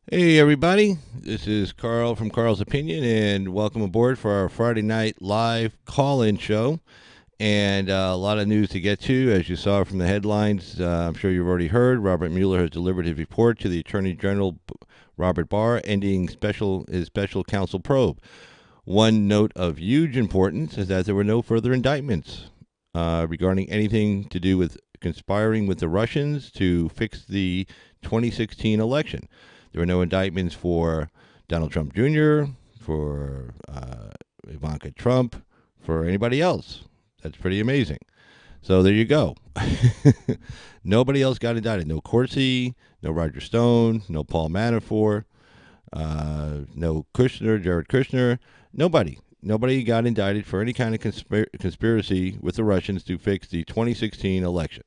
Hey, everybody. This is Carl from Carl's Opinion, and welcome aboard for our Friday night live call in show. And a lot of news to get to. As you saw from the headlines, I'm sure you've already heard, Robert Mueller has delivered his report to the Attorney General, Robert Barr, ending his special counsel probe. One note of huge importance is that there were no further indictments regarding anything to do with conspiring with the Russians to fix the 2016 election. There were no indictments for Donald Trump Jr., for Ivanka Trump, for anybody else. That's pretty amazing. So there you go. Nobody else got indicted. No Corsi, no Roger Stone, no Paul Manafort, no Kushner, Jared Kushner. Nobody. Nobody got indicted for any kind of conspiracy with the Russians to fix the 2016 election.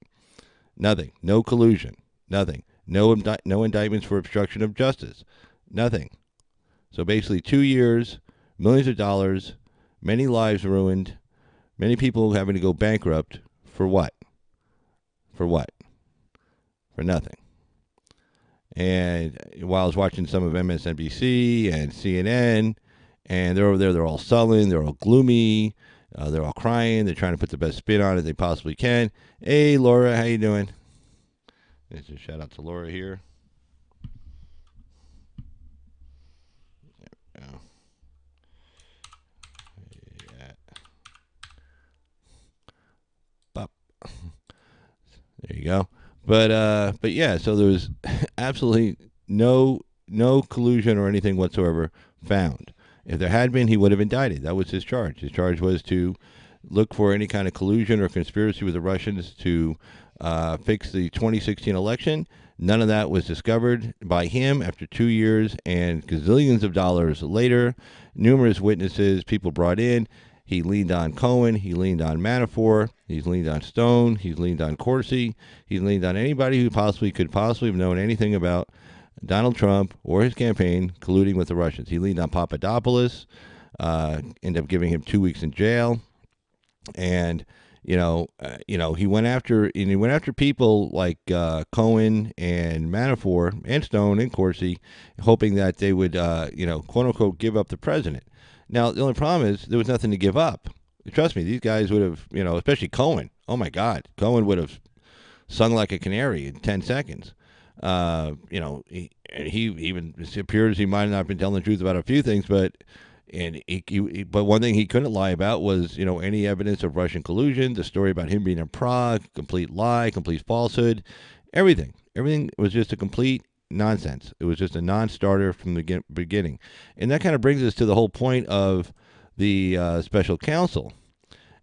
Nothing. No collusion. Nothing. No indictments for obstruction of justice. Nothing. So basically, 2 years, millions of dollars, many lives ruined, many people having to go bankrupt for what? For what? For nothing. And while I was watching some of MSNBC and CNN, and they're over there, they're all sullen, they're all gloomy, they're all crying, they're trying to put the best spin on it they possibly can. Hey, Laura, how you doing? There's a shout out to Laura here. There we go. Yeah. Bop. There you go. But yeah, so there was absolutely no collusion or anything whatsoever found. If there had been, he would have indicted. That was his charge. His charge was to look for any kind of collusion or conspiracy with the Russians to fix the 2016 election. None of that was discovered by him after 2 years and gazillions of dollars later. Numerous witnesses, people brought in. He leaned on Cohen. He leaned on Manafort. He's leaned on Stone. He's leaned on Corsi. He's leaned on anybody who could possibly have known anything about Donald Trump or his campaign colluding with the Russians. He leaned on Papadopoulos. Ended up giving him 2 weeks in jail, and he went after people like Cohen and Manafort and Stone and Corsi, hoping that they would quote unquote give up the president. Now the only problem is there was nothing to give up. Trust me, these guys would have, especially Cohen. Oh my God, Cohen would have sung like a canary in 10 seconds. He even it appears he might not have been telling the truth about a few things, but one thing he couldn't lie about was, any evidence of Russian collusion. The story about him being in Prague, complete lie, complete falsehood, everything was just a complete nonsense. It was just a non-starter from the beginning, and that kind of brings us to the whole point of the special counsel.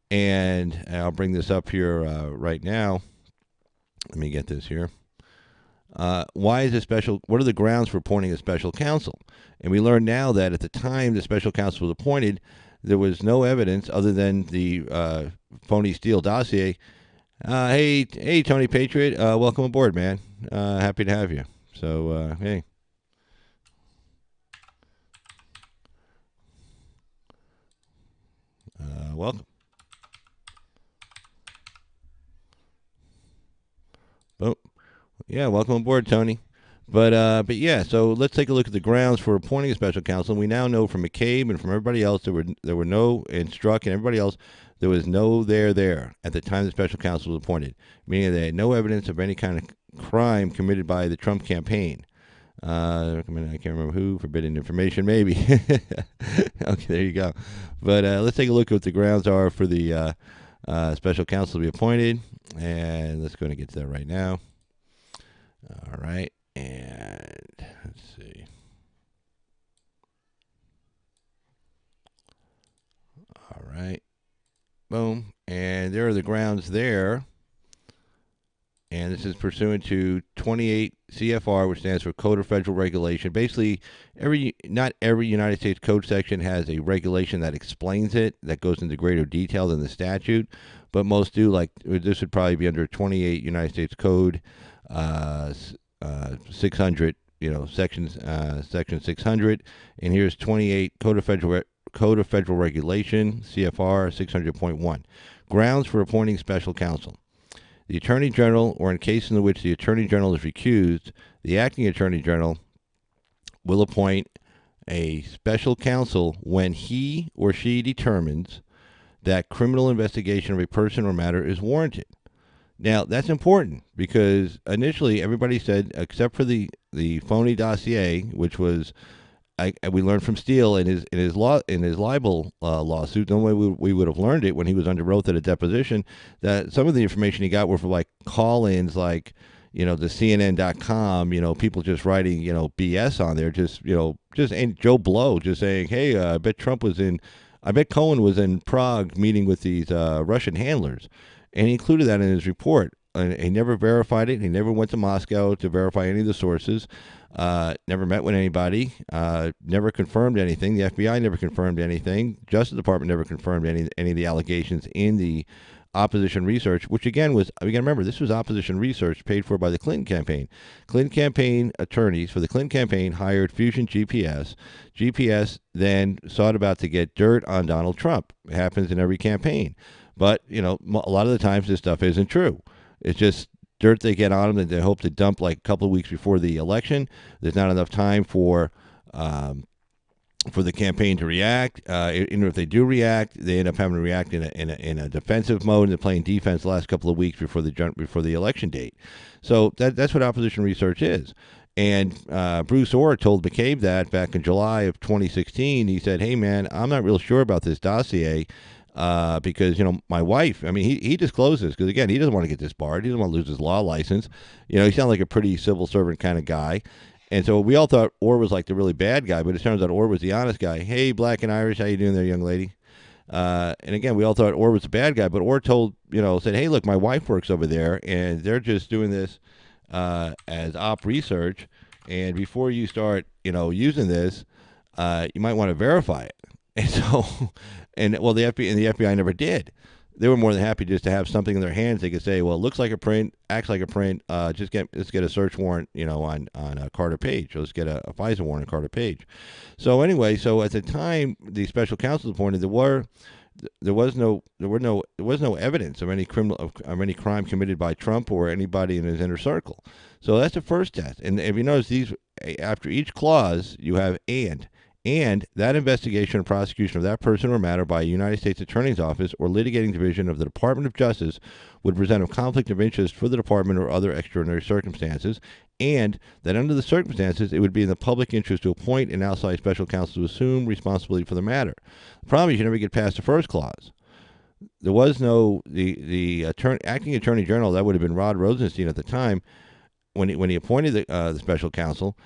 And I'll bring this up here right now. Let me get this here. Why is a special? What are the grounds for appointing a special counsel? And we learn now that at the time the special counsel was appointed, there was no evidence other than the phony Steele dossier. Hey, Tony Patriot, welcome aboard, man. Happy to have you. So, hey. Welcome. Oh, yeah, welcome aboard, Tony. But yeah, so let's take a look at the grounds for appointing a special counsel. We now know from McCabe and from everybody else there were no, and Strzok and everybody else, there was no there at the time the special counsel was appointed, meaning they had no evidence of any kind of crime committed by the Trump campaign. I can't remember who, forbidden information, maybe. Okay, there you go. But let's take a look at what the grounds are for the special counsel to be appointed, and let's go and get to that right now. All right, and let's see. All right, boom, and there are the grounds there. And this is pursuant to 28 CFR, which stands for Code of Federal Regulation. Basically, not every United States Code section has a regulation that explains it, that goes into greater detail than the statute, but most do. Like this would probably be under 28 United States Code 600, section 600, and here's 28 Code of Federal Regulation, CFR 600.1. Grounds for appointing special counsel. The Attorney General, or in cases in which the Attorney General is recused, the acting Attorney General will appoint a special counsel when he or she determines that criminal investigation of a person or matter is warranted. Now, that's important because initially everybody said, except for the phony dossier, which was we learned from Steele in his libel lawsuit. The only way we would have learned it when he was under oath at a deposition, that some of the information he got were from like call-ins, like the CNN.com, people just writing BS on there, and Joe Blow just saying, hey, I bet Cohen was in Prague meeting with these Russian handlers, and he included that in his report. And he never verified it. He never went to Moscow to verify any of the sources. Never met with anybody. Never confirmed anything. The FBI never confirmed anything. Justice Department never confirmed any of the allegations in the opposition research, which again was, we got to remember, this was opposition research paid for by the Clinton campaign. Clinton campaign attorneys for the Clinton campaign hired Fusion GPS. GPS then sought about to get dirt on Donald Trump. It happens in every campaign. But, a lot of the times this stuff isn't true. It's just dirt they get on them that they hope to dump like a couple of weeks before the election. There's not enough time for the campaign to react. Even if they do react, they end up having to react in a defensive mode, and they're playing defense the last couple of weeks before the election date. So that's what opposition research is. And Bruce Orr told McCabe that back in July of 2016. He said, "Hey man, I'm not real sure about this dossier." Because, my wife, he discloses, because, again, he doesn't want to get disbarred. He doesn't want to lose his law license. He sounds like a pretty civil servant kind of guy. And so we all thought Orr was like the really bad guy, but it turns out Orr was the honest guy. Hey, Black and Irish, how you doing there, young lady? And again, we all thought Orr was the bad guy, but Orr said, hey, look, my wife works over there, and they're just doing this as op research. And before you start, using this, you might want to verify it. And so, the FBI never did. They were more than happy just to have something in their hands. They could say, well, it looks like a print, acts like a print. Let's get a search warrant, on Carter Page. Let's get a FISA warrant on Carter Page. So anyway, at the time the special counsel appointed, there was no evidence of any crime committed by Trump or anybody in his inner circle. So that's the first test. And if you notice, after each clause you have and that investigation or prosecution of that person or matter by a United States Attorney's Office or litigating division of the Department of Justice would present a conflict of interest for the department or other extraordinary circumstances, and that under the circumstances it would be in the public interest to appoint an outside special counsel to assume responsibility for the matter. The problem is you never get past the first clause. There was no the acting attorney general, that would have been Rod Rosenstein at the time, when he appointed the special counsel.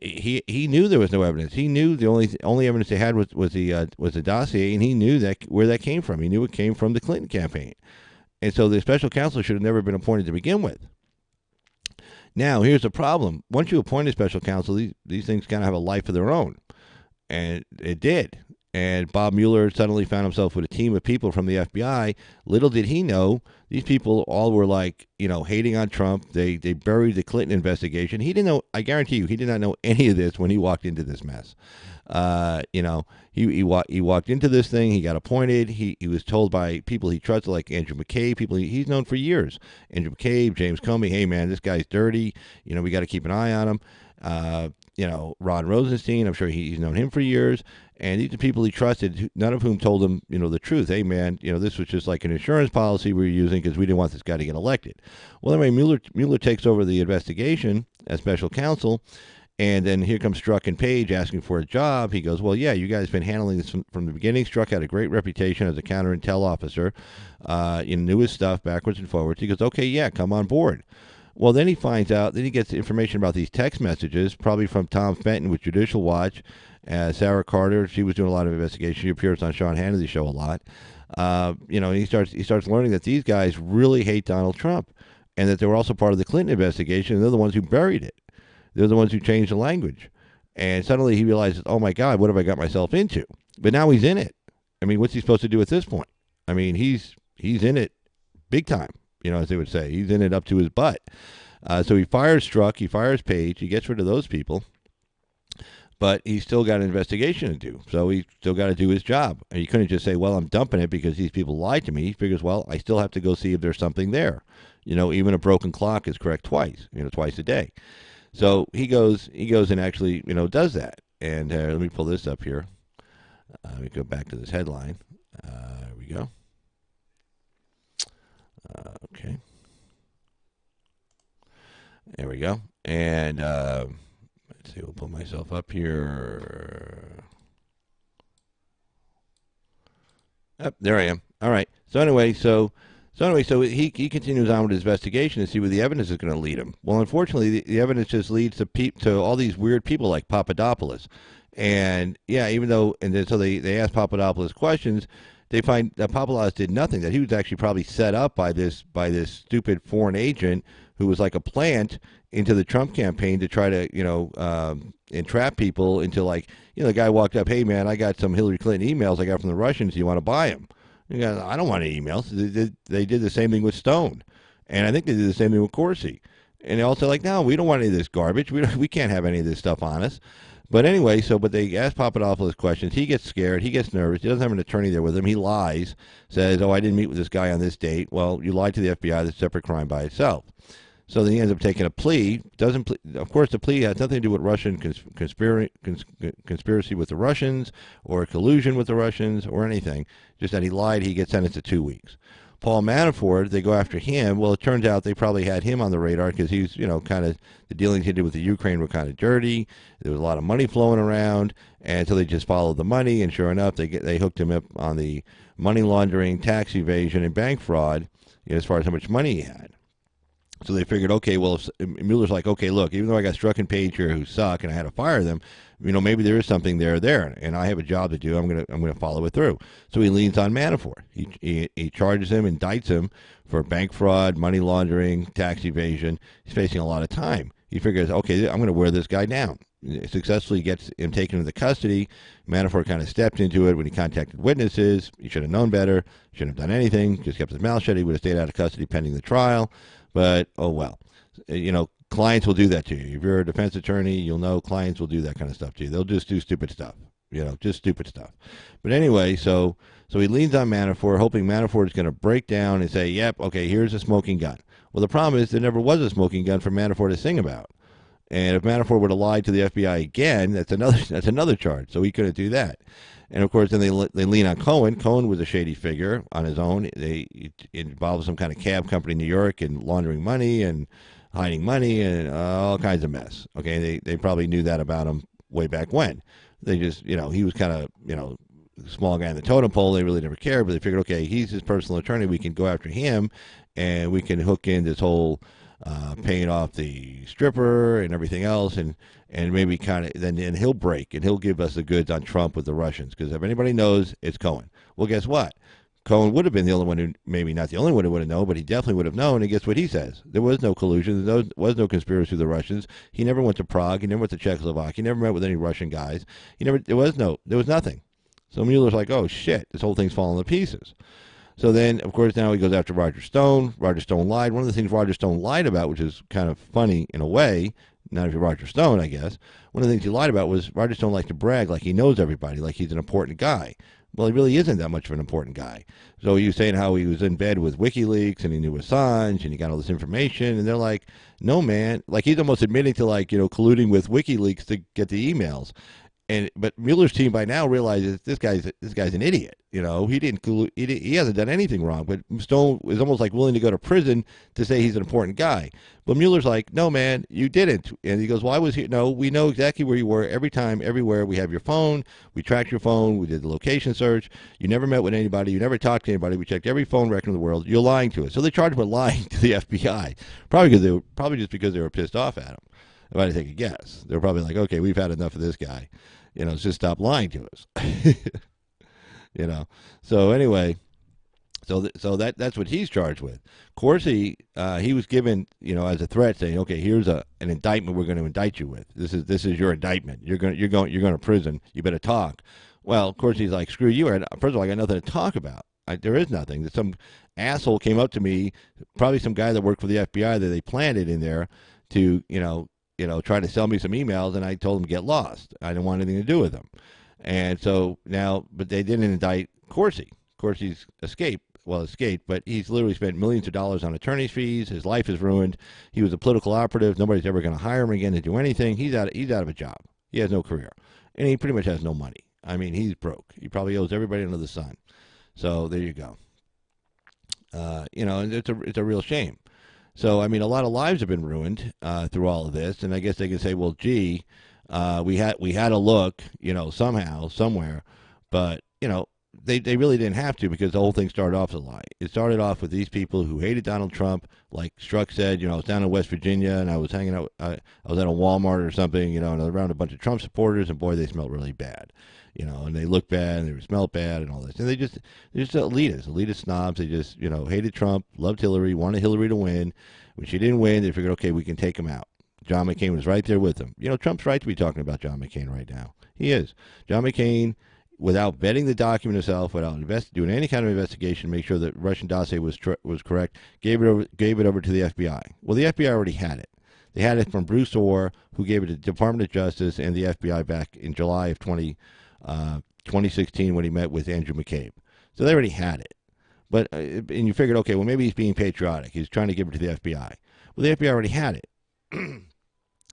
He knew there was no evidence. He knew the only evidence they had was the dossier, and he knew where that came from. He knew it came from the Clinton campaign, and so the special counsel should have never been appointed to begin with. Now, here's the problem: once you appoint a special counsel, these things kind of have a life of their own, and it did. And Bob Mueller suddenly found himself with a team of people from the FBI. Little did he know, these people all were hating on Trump. They buried the Clinton investigation. He didn't know. I guarantee you, he did not know any of this when he walked into this mess. He walked into this thing. He got appointed. He was told by people he trusted, like Andrew McCabe, people he's known for years. Andrew McCabe, James Comey. Hey man, this guy's dirty. We got to keep an eye on him. Rod Rosenstein, I'm sure he's known him for years. And these are people he trusted, none of whom told him, the truth. Hey, man, this was just like an insurance policy we were using because we didn't want this guy to get elected. Well, anyway, Mueller takes over the investigation as special counsel, and then here comes Strzok and Page asking for a job. He goes, well, yeah, you guys have been handling this from the beginning. Strzok had a great reputation as a counter-intel officer. Knew his stuff backwards and forwards. He goes, okay, yeah, come on board. Well, then he finds out, then he gets information about these text messages, probably from Tom Fenton with Judicial Watch. Sarah Carter, she was doing a lot of investigation. She appears on Sean Hannity's show a lot. He starts learning that these guys really hate Donald Trump, and that they were also part of the Clinton investigation, and they're the ones who buried it. They're the ones who changed the language. And suddenly he realizes, oh my God, what have I got myself into? But now he's in it. What's he supposed to do at this point? He's in it big time, as they would say. He's in it up to his butt. So he fires Strzok, he fires Page, he gets rid of those people. But he's still got an investigation to do, so he's still got to do his job. And he couldn't just say, well, I'm dumping it because these people lied to me. He figures, well, I still have to go see if there's something there. Even a broken clock is correct twice a day. So he goes and actually, does that. And let me pull this up here. Let me go back to this headline. Here we go. Okay. There we go. And let's see, we'll put myself up here. There I am. All right. So he continues on with his investigation to see where the evidence is going to lead him. Well, unfortunately, the evidence just leads to all these weird people like Papadopoulos, and yeah, even though and then, so they ask Papadopoulos questions, they find that Papadopoulos did nothing. That he was actually probably set up by this stupid foreign agent who was like a plant into the Trump campaign to try to entrap people into like the guy walked up, hey man, I got some Hillary Clinton emails I got from the Russians. Do you want to buy them? I don't want any emails. They did the same thing with Stone, and I think they did the same thing with Corsi. And they also like, no, we don't want any of this garbage. We can't have any of this stuff on us. But anyway, but they ask Papadopoulos questions. He gets scared. He gets nervous. He doesn't have an attorney there with him. He lies, says, oh, I didn't meet with this guy on this date. Well, you lied to the FBI. That's a separate crime by itself. So then he ends up taking a plea. Of course, the plea has nothing to do with Russian conspiracy with the Russians or collusion with the Russians or anything. Just that he lied. He gets sentenced to 2 weeks. Paul Manafort, they go after him. Well, it turns out they probably had him on the radar because he's, kind of the dealings he did with the Ukraine were kind of dirty. There was a lot of money flowing around, and so they just followed the money. And sure enough, they hooked him up on the money laundering, tax evasion, and bank fraud as far as how much money he had. So they figured, okay, well, if Mueller's like, okay, look, even though I got Strzok and Page here who suck and I had to fire them, maybe there is something there, and I have a job to do. I'm gonna follow it through. So he leans on Manafort. He charges him, indicts him for bank fraud, money laundering, tax evasion. He's facing a lot of time. He figures, okay, I'm gonna wear this guy down. Successfully gets him taken into custody. Manafort kind of stepped into it when he contacted witnesses. He should have known better. Shouldn't have done anything. Just kept his mouth shut. He would have stayed out of custody pending the trial. But, oh well. Clients will do that to you. If you're a defense attorney, you'll know clients will do that kind of stuff to you. They'll just do stupid stuff. Just stupid stuff. But anyway, so he leans on Manafort, hoping Manafort is going to break down and say, yep, okay, here's a smoking gun. Well, the problem is there never was a smoking gun for Manafort to sing about. And if Manafort would have lied to the FBI again, that's another charge. So he couldn't do that. And of course, then they lean on Cohen. Cohen was a shady figure on his own. It involved some kind of cab company in New York and laundering money and hiding money and all kinds of mess. Okay, they probably knew that about him way back when. They just, he was kind of, small guy in the totem pole. They really never cared, but they figured, okay, he's his personal attorney. We can go after him, and we can hook in this whole paying off the stripper and everything else, and maybe kind of then he'll break and he'll give us the goods on Trump with the Russians, because if anybody knows, it's Cohen. Well, guess what? Cohen would have been the only one who, maybe not the only one who would have known, but he definitely would have known. And guess what he says? There was no collusion. There was no conspiracy with the Russians. He never went to Prague. He never went to Czechoslovakia. He never met with any Russian guys. There was nothing. So Mueller's like, oh shit, this whole thing's falling to pieces. So then, of course, now he goes after Roger Stone. Roger Stone lied. One of the things Roger Stone lied about, which is kind of funny in a way, not if you're Roger Stone, I guess, one of the things he lied about was Roger Stone likes to brag like he knows everybody, like he's an important guy. Well, he really isn't that much of an important guy. So he was saying how he was in bed with WikiLeaks and he knew Assange and he got all this information. And they're like, no, man. Like he's almost admitting to colluding with WikiLeaks to get the emails. But Mueller's team by now realizes this guy's an idiot. He hasn't done anything wrong. But Stone is almost like willing to go to prison to say he's an important guy. But Mueller's like, no, man, you didn't. And he goes, well, I was here. No, we know exactly where you were every time, everywhere. We have your phone. We tracked your phone. We did the location search. You never met with anybody. You never talked to anybody. We checked every phone record in the world. You're lying to us. So they charged him with lying to the FBI. Probably just because they were pissed off at him. If I had to take a guess, they were probably like, okay, we've had enough of this guy. Just stop lying to us. So anyway, so that's what he's charged with. Corsi, he was given, as a threat, saying, okay, here's an indictment we're going to indict you with. This is your indictment. You're going to prison. You better talk. Well, of course, he's like, screw you. First of all, I got nothing to talk about. There is nothing. Some asshole came up to me, probably some guy that worked for the FBI that they planted in there to, trying to sell me some emails, and I told him to get lost. I didn't want anything to do with them. And so now, but they didn't indict Corsi. Corsi's escape. escaped, but he's literally spent millions of dollars on attorney's fees. His life is ruined. He was a political operative. Nobody's ever going to hire him again to do anything. He's out of a job. He has no career, and he pretty much has no money. I mean, he's broke. He probably owes everybody under the sun. So there you go. And it's a real shame. So I mean, a lot of lives have been ruined through all of this, and I guess they can say, well, gee, we had a look, somehow, somewhere, but they really didn't have to, because the whole thing started off as a lie. It started off with these people who hated Donald Trump. Like Strzok said, I was down in West Virginia and I was hanging out. I was at a Walmart or something, and I was around a bunch of Trump supporters, and boy, they smelled really bad. And they looked bad and they smelled bad and all this. And they're just elitist snobs. They just, hated Trump, loved Hillary, wanted Hillary to win. When she didn't win, they figured, okay, we can take him out. John McCain was right there with him. Trump's right to be talking about John McCain right now. He is. John McCain, without vetting the document himself, without doing any kind of investigation to make sure that Russian dossier was correct, gave it over to the FBI. Well, the FBI already had it. They had it from Bruce Orr, who gave it to the Department of Justice and the FBI back in July of 2016 when he met with Andrew McCabe. So they already had it. But and you figured, okay, well, maybe he's being patriotic. He's trying to give it to the FBI. Well, the FBI already had it.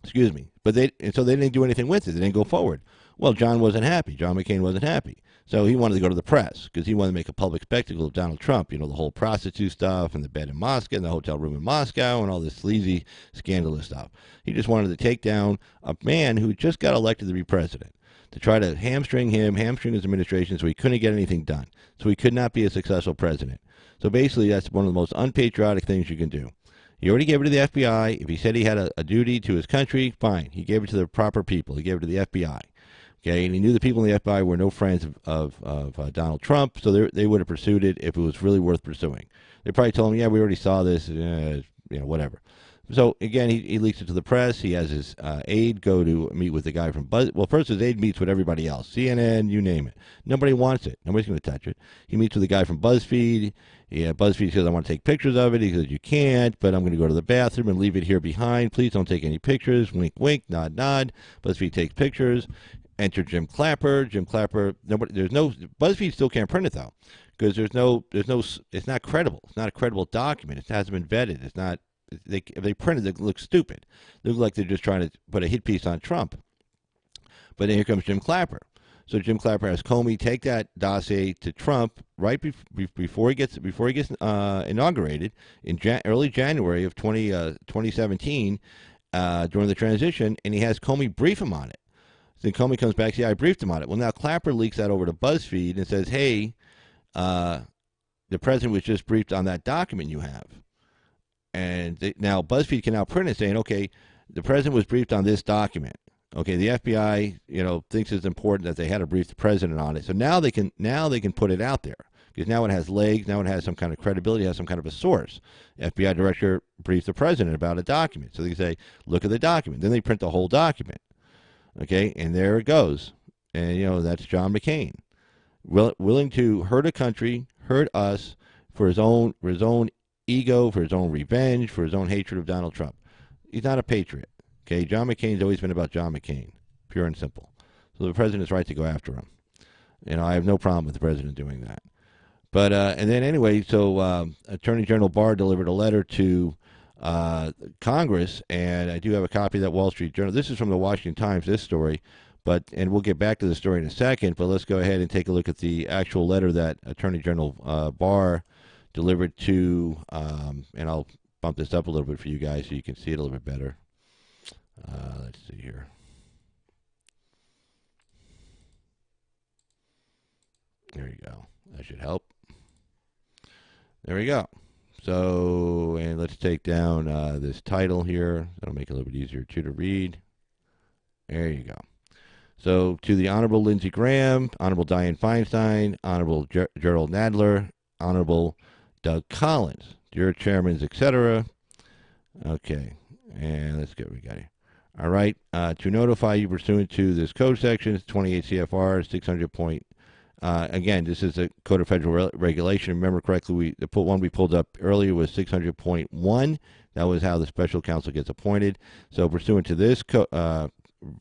Excuse me. So they didn't do anything with it. They didn't go forward. Well, John wasn't happy. John McCain wasn't happy. So he wanted to go to the press because he wanted to make a public spectacle of Donald Trump. The whole prostitute stuff and the bed in Moscow and the hotel room in Moscow and all this sleazy, scandalous stuff. He just wanted to take down a man who just got elected to be president, to try to hamstring his administration, so he couldn't get anything done. So he could not be a successful president. So basically, that's one of the most unpatriotic things you can do. He already gave it to the FBI. If he said he had a duty to his country, fine. He gave it to the proper people. He gave it to the FBI. Okay, and he knew the people in the FBI were no friends of Donald Trump, so they would have pursued it if it was really worth pursuing. They probably told him, yeah, we already saw this, whatever. So, again, he leaks it to the press. He has his aide go to meet with the guy from Buzz. Well, first his aide meets with everybody else. CNN, you name it. Nobody wants it. Nobody's going to touch it. He meets with the guy from BuzzFeed. Yeah, BuzzFeed says, I want to take pictures of it. He says, you can't, but I'm going to go to the bathroom and leave it here behind. Please don't take any pictures. Wink, wink, nod, nod. BuzzFeed takes pictures. Enter Jim Clapper. BuzzFeed still can't print it, though, because it's not credible. It's not a credible document. It hasn't been vetted. It's not. If they print it, it looks stupid. It looks like they're just trying to put a hit piece on Trump. But then here comes Jim Clapper. So Jim Clapper has Comey take that dossier to Trump right before he gets inaugurated in early January of 2017 during the transition, and he has Comey brief him on it. Then Comey comes back, I briefed him on it. Well, now Clapper leaks that over to BuzzFeed and says, hey, the president was just briefed on that document you have. And now BuzzFeed can now print it saying, okay, the president was briefed on this document. Okay, the FBI, thinks it's important that they had to brief the president on it. So now they can put it out there because now it has legs. Now it has some kind of credibility. It has some kind of a source. FBI director briefs the president about a document. So they can say, look at the document. Then they print the whole document. Okay, and there it goes. And, that's John McCain. Willing to hurt a country, hurt us for his own ego, for his own revenge, for his own hatred of Donald Trump. He's not a patriot. Okay, John McCain's always been about John McCain, pure and simple. So the president's right to go after him. I have no problem with the president doing that. But and then anyway, so Attorney General Barr delivered a letter to Congress, and I do have a copy of that Wall Street Journal. This is from the Washington Times, this story, and we'll get back to the story in a second, but let's go ahead and take a look at the actual letter that Attorney General Barr delivered to, and I'll bump this up a little bit for you guys so you can see it a little bit better. Let's see here. There you go. That should help. There we go. So, and let's take down this title here. That'll make it a little bit easier too to read. There you go. So, to the Honorable Lindsey Graham, Honorable Dianne Feinstein, Honorable Gerald Nadler, Honorable Doug Collins, dear chairmans, etc. Okay, and let's get what we got here. All right, to notify you pursuant to this code section, 28 CFR 600. Again, this is a Code of Federal Regulation. Remember correctly, the one we pulled up earlier was 600.1. That was how the special counsel gets appointed. So pursuant to this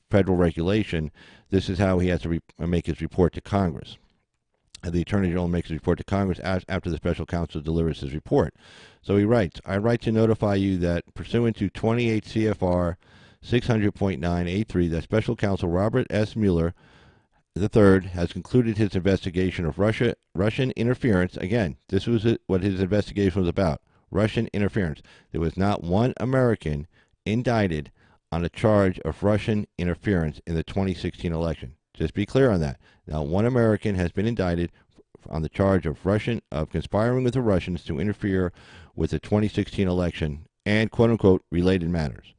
federal regulation, this is how he has to make his report to Congress. The Attorney General makes his report to Congress after the special counsel delivers his report. So he writes, I write to notify you that pursuant to 28 CFR 600.9A3, that special counsel Robert S. Mueller III has concluded his investigation of Russian interference. Again, this was what his investigation was about, Russian interference. There was not one American indicted on a charge of Russian interference in the 2016 election. Just be clear on that. Now, one American has been indicted on the charge of conspiring with the Russians to interfere with the 2016 election and quote-unquote related matters.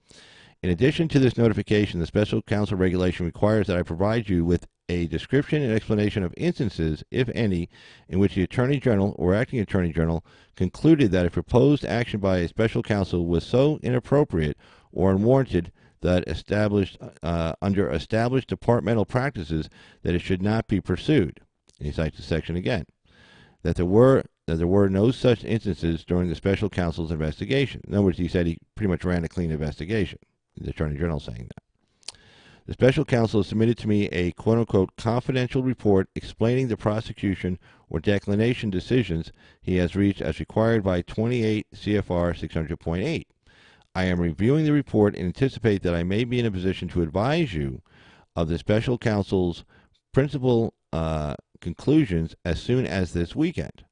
In addition to this notification, the special counsel regulation requires that I provide you with a description and explanation of instances, if any, in which the Attorney General or Acting Attorney General concluded that a proposed action by a special counsel was so inappropriate or unwarranted that under established departmental practices that it should not be pursued. And he cites the section again. That there were no such instances during the special counsel's investigation. In other words, he said he pretty much ran a clean investigation. The Attorney General saying that. The special counsel has submitted to me a quote-unquote confidential report explaining the prosecution or declination decisions he has reached as required by 28 CFR 600.8. I am reviewing the report and anticipate that I may be in a position to advise you of the special counsel's principal conclusions as soon as this weekend.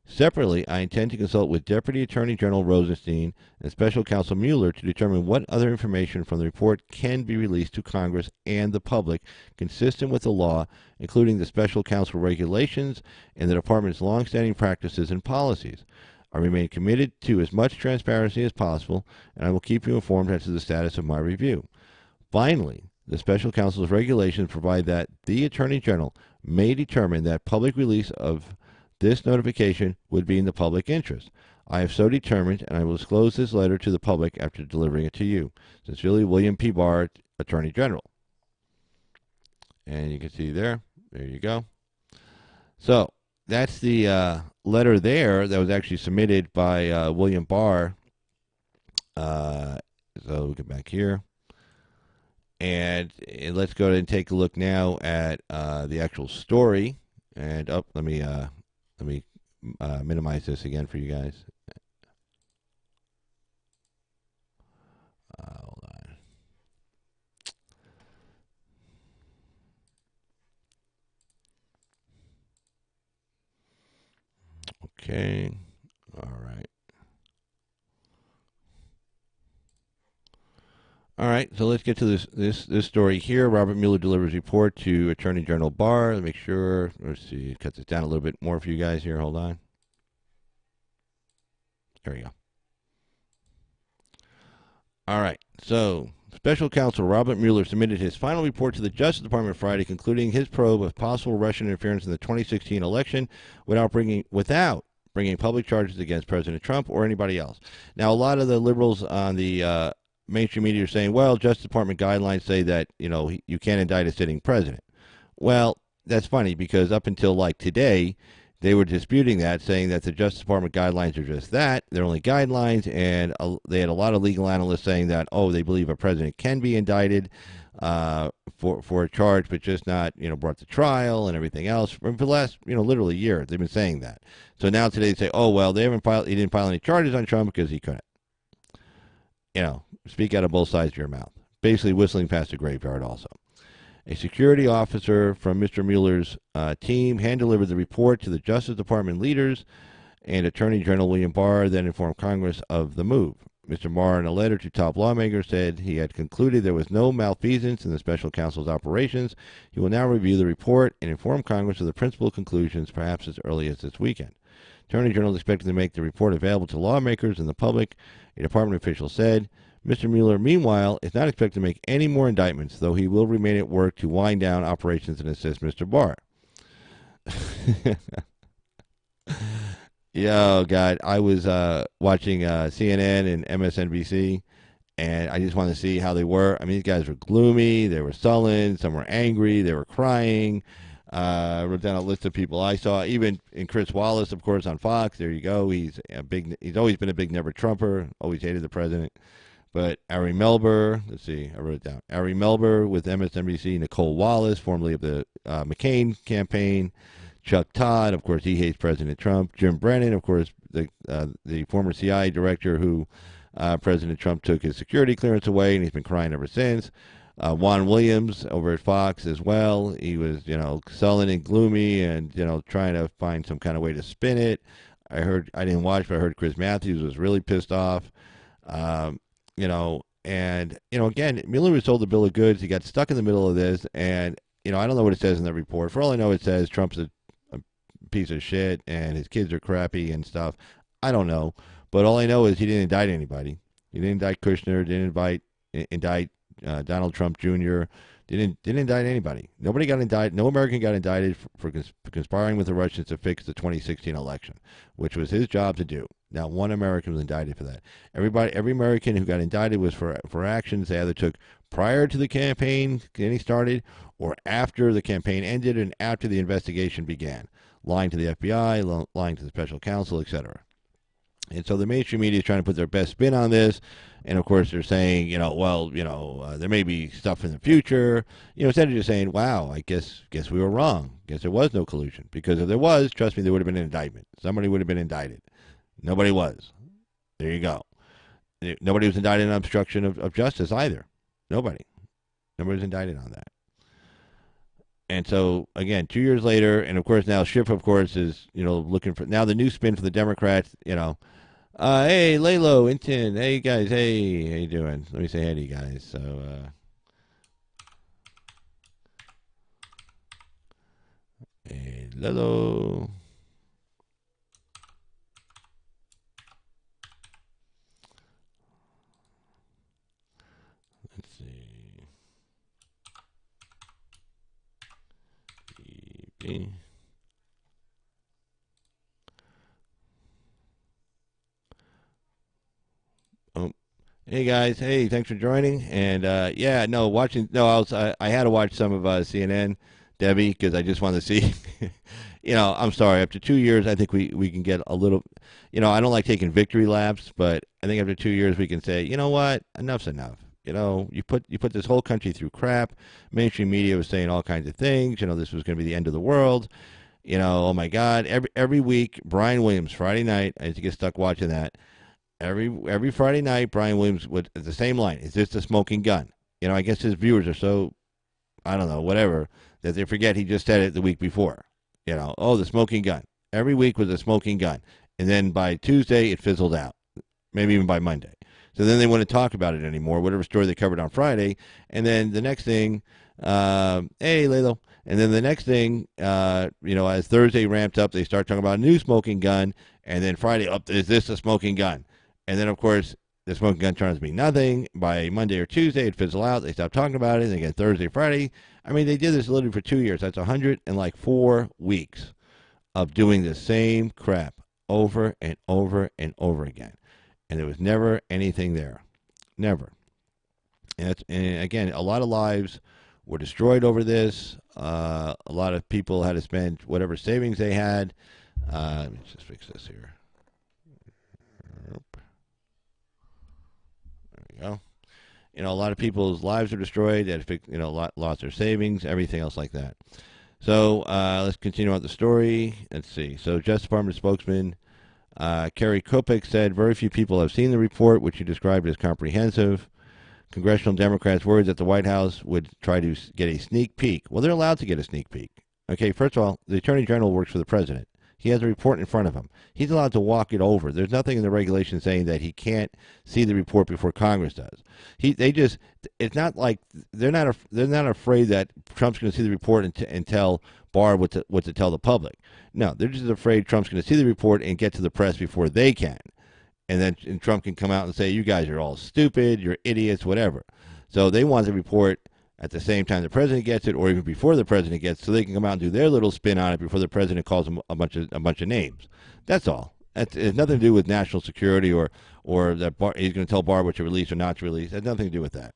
Separately, I intend to consult with Deputy Attorney General Rosenstein and Special Counsel Mueller to determine what other information from the report can be released to Congress and the public consistent with the law, including the Special Counsel regulations and the Department's longstanding practices and policies. I remain committed to as much transparency as possible, and I will keep you informed as to the status of my review. Finally, the Special Counsel's regulations provide that the Attorney General may determine that public release of this notification would be in the public interest. I have so determined, and I will disclose this letter to the public after delivering it to you. Sincerely, William P. Barr, Attorney General. And you can see there you go. So that's the letter there that was actually submitted by William Barr. So we'll get back here. And let's go ahead and take a look now at the actual story. And let me minimize this again for you guys. Hold on. Okay. All right. All right, so let's get to this story here. Robert Mueller delivers report to Attorney General Barr. Let's make sure. Let's see. Cut this down a little bit more for you guys here. Hold on. There you go. All right. So, Special Counsel Robert Mueller submitted his final report to the Justice Department Friday, concluding his probe of possible Russian interference in the 2016 election without bringing public charges against President Trump or anybody else. Now, a lot of the liberals on the mainstream media are saying, well, Justice Department guidelines say that, you can't indict a sitting president. Well, that's funny because up until like today, they were disputing that, saying that the Justice Department guidelines are just that. They're only guidelines, and they had a lot of legal analysts saying that, they believe a president can be indicted for a charge, but just not, brought to trial and everything else. For the last, literally year, they've been saying that. So now today they say, he didn't file any charges on Trump because he couldn't. Speak out of both sides of your mouth. Basically whistling past the graveyard also. A security officer from Mr. Mueller's team hand-delivered the report to the Justice Department leaders, and Attorney General William Barr then informed Congress of the move. Mr. Barr, in a letter to top lawmakers, said he had concluded there was no malfeasance in the special counsel's operations. He will now review the report and inform Congress of the principal conclusions, perhaps as early as this weekend. Attorney General is expected to make the report available to lawmakers and the public, a department official said. Mr. Mueller, meanwhile, is not expected to make any more indictments, though he will remain at work to wind down operations and assist Mr. Barr. Yo, God, I was watching CNN and MSNBC, and I just wanted to see how they were. I mean, these guys were gloomy, they were sullen, some were angry, they were crying. I wrote down a list of people I saw, even in Chris Wallace, of course, on Fox. There you go. He's always been a big never Trumper, always hated the president. But Ari Melber, let's see, I wrote it down. Ari Melber with MSNBC, Nicole Wallace, formerly of the McCain campaign, Chuck Todd, of course, he hates President Trump. Jim Brennan, of course, the former CIA director who President Trump took his security clearance away, and he's been crying ever since. Juan Williams over at Fox as well. He was, sullen and gloomy and, trying to find some kind of way to spin it. I didn't watch, but I heard Chris Matthews was really pissed off. Again, Mueller was sold a bill of goods. He got stuck in the middle of this, and, I don't know what it says in the report. For all I know, it says Trump's a piece of shit and his kids are crappy and stuff. I don't know. But all I know is he didn't indict anybody. He didn't indict Kushner, didn't indict Donald Trump Jr., didn't indict anybody. Nobody got indicted. No American got indicted for conspiring with the Russians to fix the 2016 election, which was his job to do. Not one American was indicted for that. Every American who got indicted was for actions they either took prior to the campaign getting started or after the campaign ended and after the investigation began. Lying to the FBI, lying to the special counsel, etc. And so the mainstream media is trying to put their best spin on this. And, of course, they're saying, there may be stuff in the future. Instead of just saying, wow, I guess we were wrong. Guess there was no collusion. Because if there was, trust me, there would have been an indictment. Somebody would have been indicted. Nobody was. There you go. Nobody was indicted on obstruction of justice either. Nobody was indicted on that. And so, again, 2 years later, and, of course, now Schiff, of course, is, looking for, now the new spin for the Democrats, hey, Lalo, Intin, hey, guys, hey, how you doing? Let me say hey to you guys. So, hey, Lalo. Let's see. Hey guys, hey, thanks for joining. And I had to watch some of CNN, Debbie, because I just wanted to see. I'm sorry. After 2 years, I think we can get a little. I don't like taking victory laps, but I think after 2 years we can say, you know what, enough's enough. You put this whole country through crap. Mainstream media was saying all kinds of things. This was going to be the end of the world. Oh my God. Every week, Brian Williams, Friday night, I used to get stuck watching that. Every Friday night, Brian Williams would the same line. Is this the smoking gun? I guess his viewers are so, I don't know, whatever, that they forget he just said it the week before. The smoking gun. Every week was a smoking gun. And then by Tuesday, it fizzled out. Maybe even by Monday. So then they wouldn't talk about it anymore, whatever story they covered on Friday. And then the next thing, hey, Lalo. And then the next thing, as Thursday ramped up, they start talking about a new smoking gun. And then Friday, is this a smoking gun? And then, of course, the smoking gun turns to be nothing. By Monday or Tuesday, it fizzles out. They stop talking about it. And again, Thursday, Friday. I mean, they did this literally for 2 years. That's 104 weeks of doing the same crap over and over and over again. And there was never anything there. Never. And again, a lot of lives were destroyed over this. A lot of people had to spend whatever savings they had. Let me just fix this here. There we go. A lot of people's lives are destroyed. They had to lost their savings, everything else like that. So let's continue on the story. Let's see. So Justice Department spokesman Kerry Kopek said very few people have seen the report, which he described as comprehensive. Congressional Democrats worried that the White House would try to get a sneak peek. Well, they're allowed to get a sneak peek. Okay, first of all, the Attorney General works for the President. He has a report in front of him. He's allowed to walk it over. There's nothing in the regulation saying that he can't see the report before Congress does. It's not like they're not afraid that Trump's going to see the report and tell Barr what to tell the public. No, they're just afraid Trump's going to see the report and get to the press before they can. And then Trump can come out and say, you guys are all stupid, you're idiots, whatever. So they want the report at the same time the president gets it, or even before the president gets it, so they can come out and do their little spin on it before the president calls them a bunch of names. That's all. It has nothing to do with national security or that he's going to tell Barr what to release or not to release. It has nothing to do with that.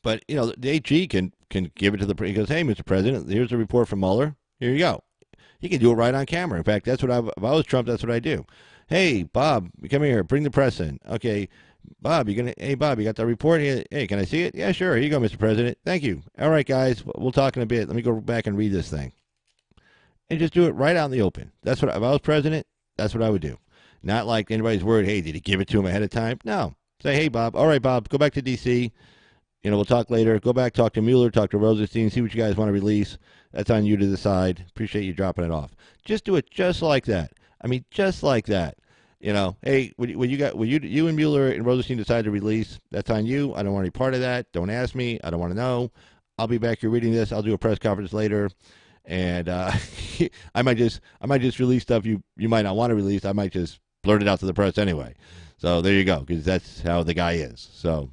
But the AG can give it to he goes, hey, Mr. President, here's a report from Mueller. Here you go. He can do it right on camera. In fact, that's what if I was Trump, that's what I do. Hey, Bob, come here. Bring the press in. Okay, Bob, hey, Bob, you got the report here? Hey, can I see it? Yeah, sure. Here you go, Mr. President. Thank you. All right, guys, we'll talk in a bit. Let me go back and read this thing. and just do it right out in the open. That's what, if I was president, that's what I would do. Not like anybody's worried, hey, did he give it to him ahead of time? No. Say, hey, Bob, all right, Bob, go back to D.C., we'll talk later. Go back, talk to Mueller, talk to Rosenstein, see what you guys want to release. That's on you to decide. Appreciate you dropping it off. Just do it just like that. I mean, just like that. Hey, when you and Mueller and Rosenstein decide to release, that's on you. I don't want any part of that. Don't ask me. I don't want to know. I'll be back here reading this. I'll do a press conference later, and I might just release stuff you might not want to release. I might just blurt it out to the press anyway. So there you go, because that's how the guy is. So.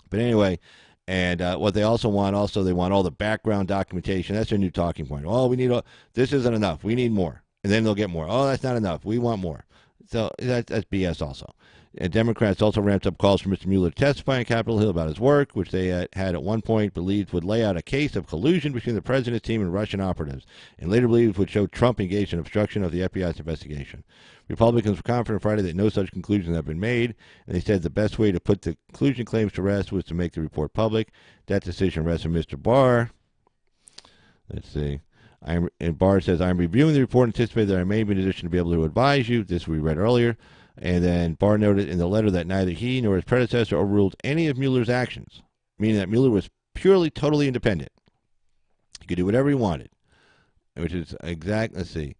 But anyway, and what they also want, they want all the background documentation. That's their new talking point. Oh, this isn't enough. We need more. And then they'll get more. Oh, that's not enough. We want more. So that's BS also. And Democrats also ramped up calls for Mr. Mueller to testify on Capitol Hill about his work, which they had at one point believed would lay out a case of collusion between the president's team and Russian operatives, and later believed would show Trump engaged in obstruction of the FBI's investigation. Republicans were confident Friday that no such conclusions have been made, and they said the best way to put the collusion claims to rest was to make the report public. That decision rests with Mr. Barr. Let's see. And Barr says, I'm reviewing the report and anticipate that I may be in a position to be able to advise you. This we read earlier. And then Barr noted in the letter that neither he nor his predecessor overruled any of Mueller's actions, meaning that Mueller was purely, totally independent. He could do whatever he wanted, which is let's see.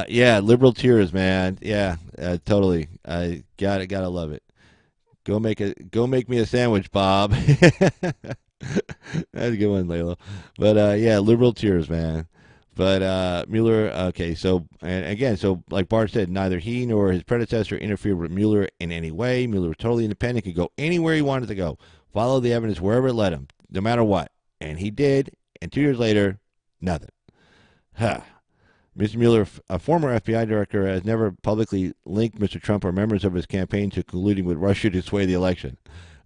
Yeah, liberal tears, man. Yeah, totally. I gotta love it. Go make me a sandwich, Bob. That's a good one, Layla. But yeah, liberal tears, man. But Mueller, okay, so, and again, so like Bart said, neither he nor his predecessor interfered with Mueller in any way. Mueller was totally independent, could go anywhere he wanted to go, follow the evidence wherever it led him, no matter what. And he did, and 2 years later, nothing. Huh. Mr. Mueller, a former FBI director, has never publicly linked Mr. Trump or members of his campaign to colluding with Russia to sway the election.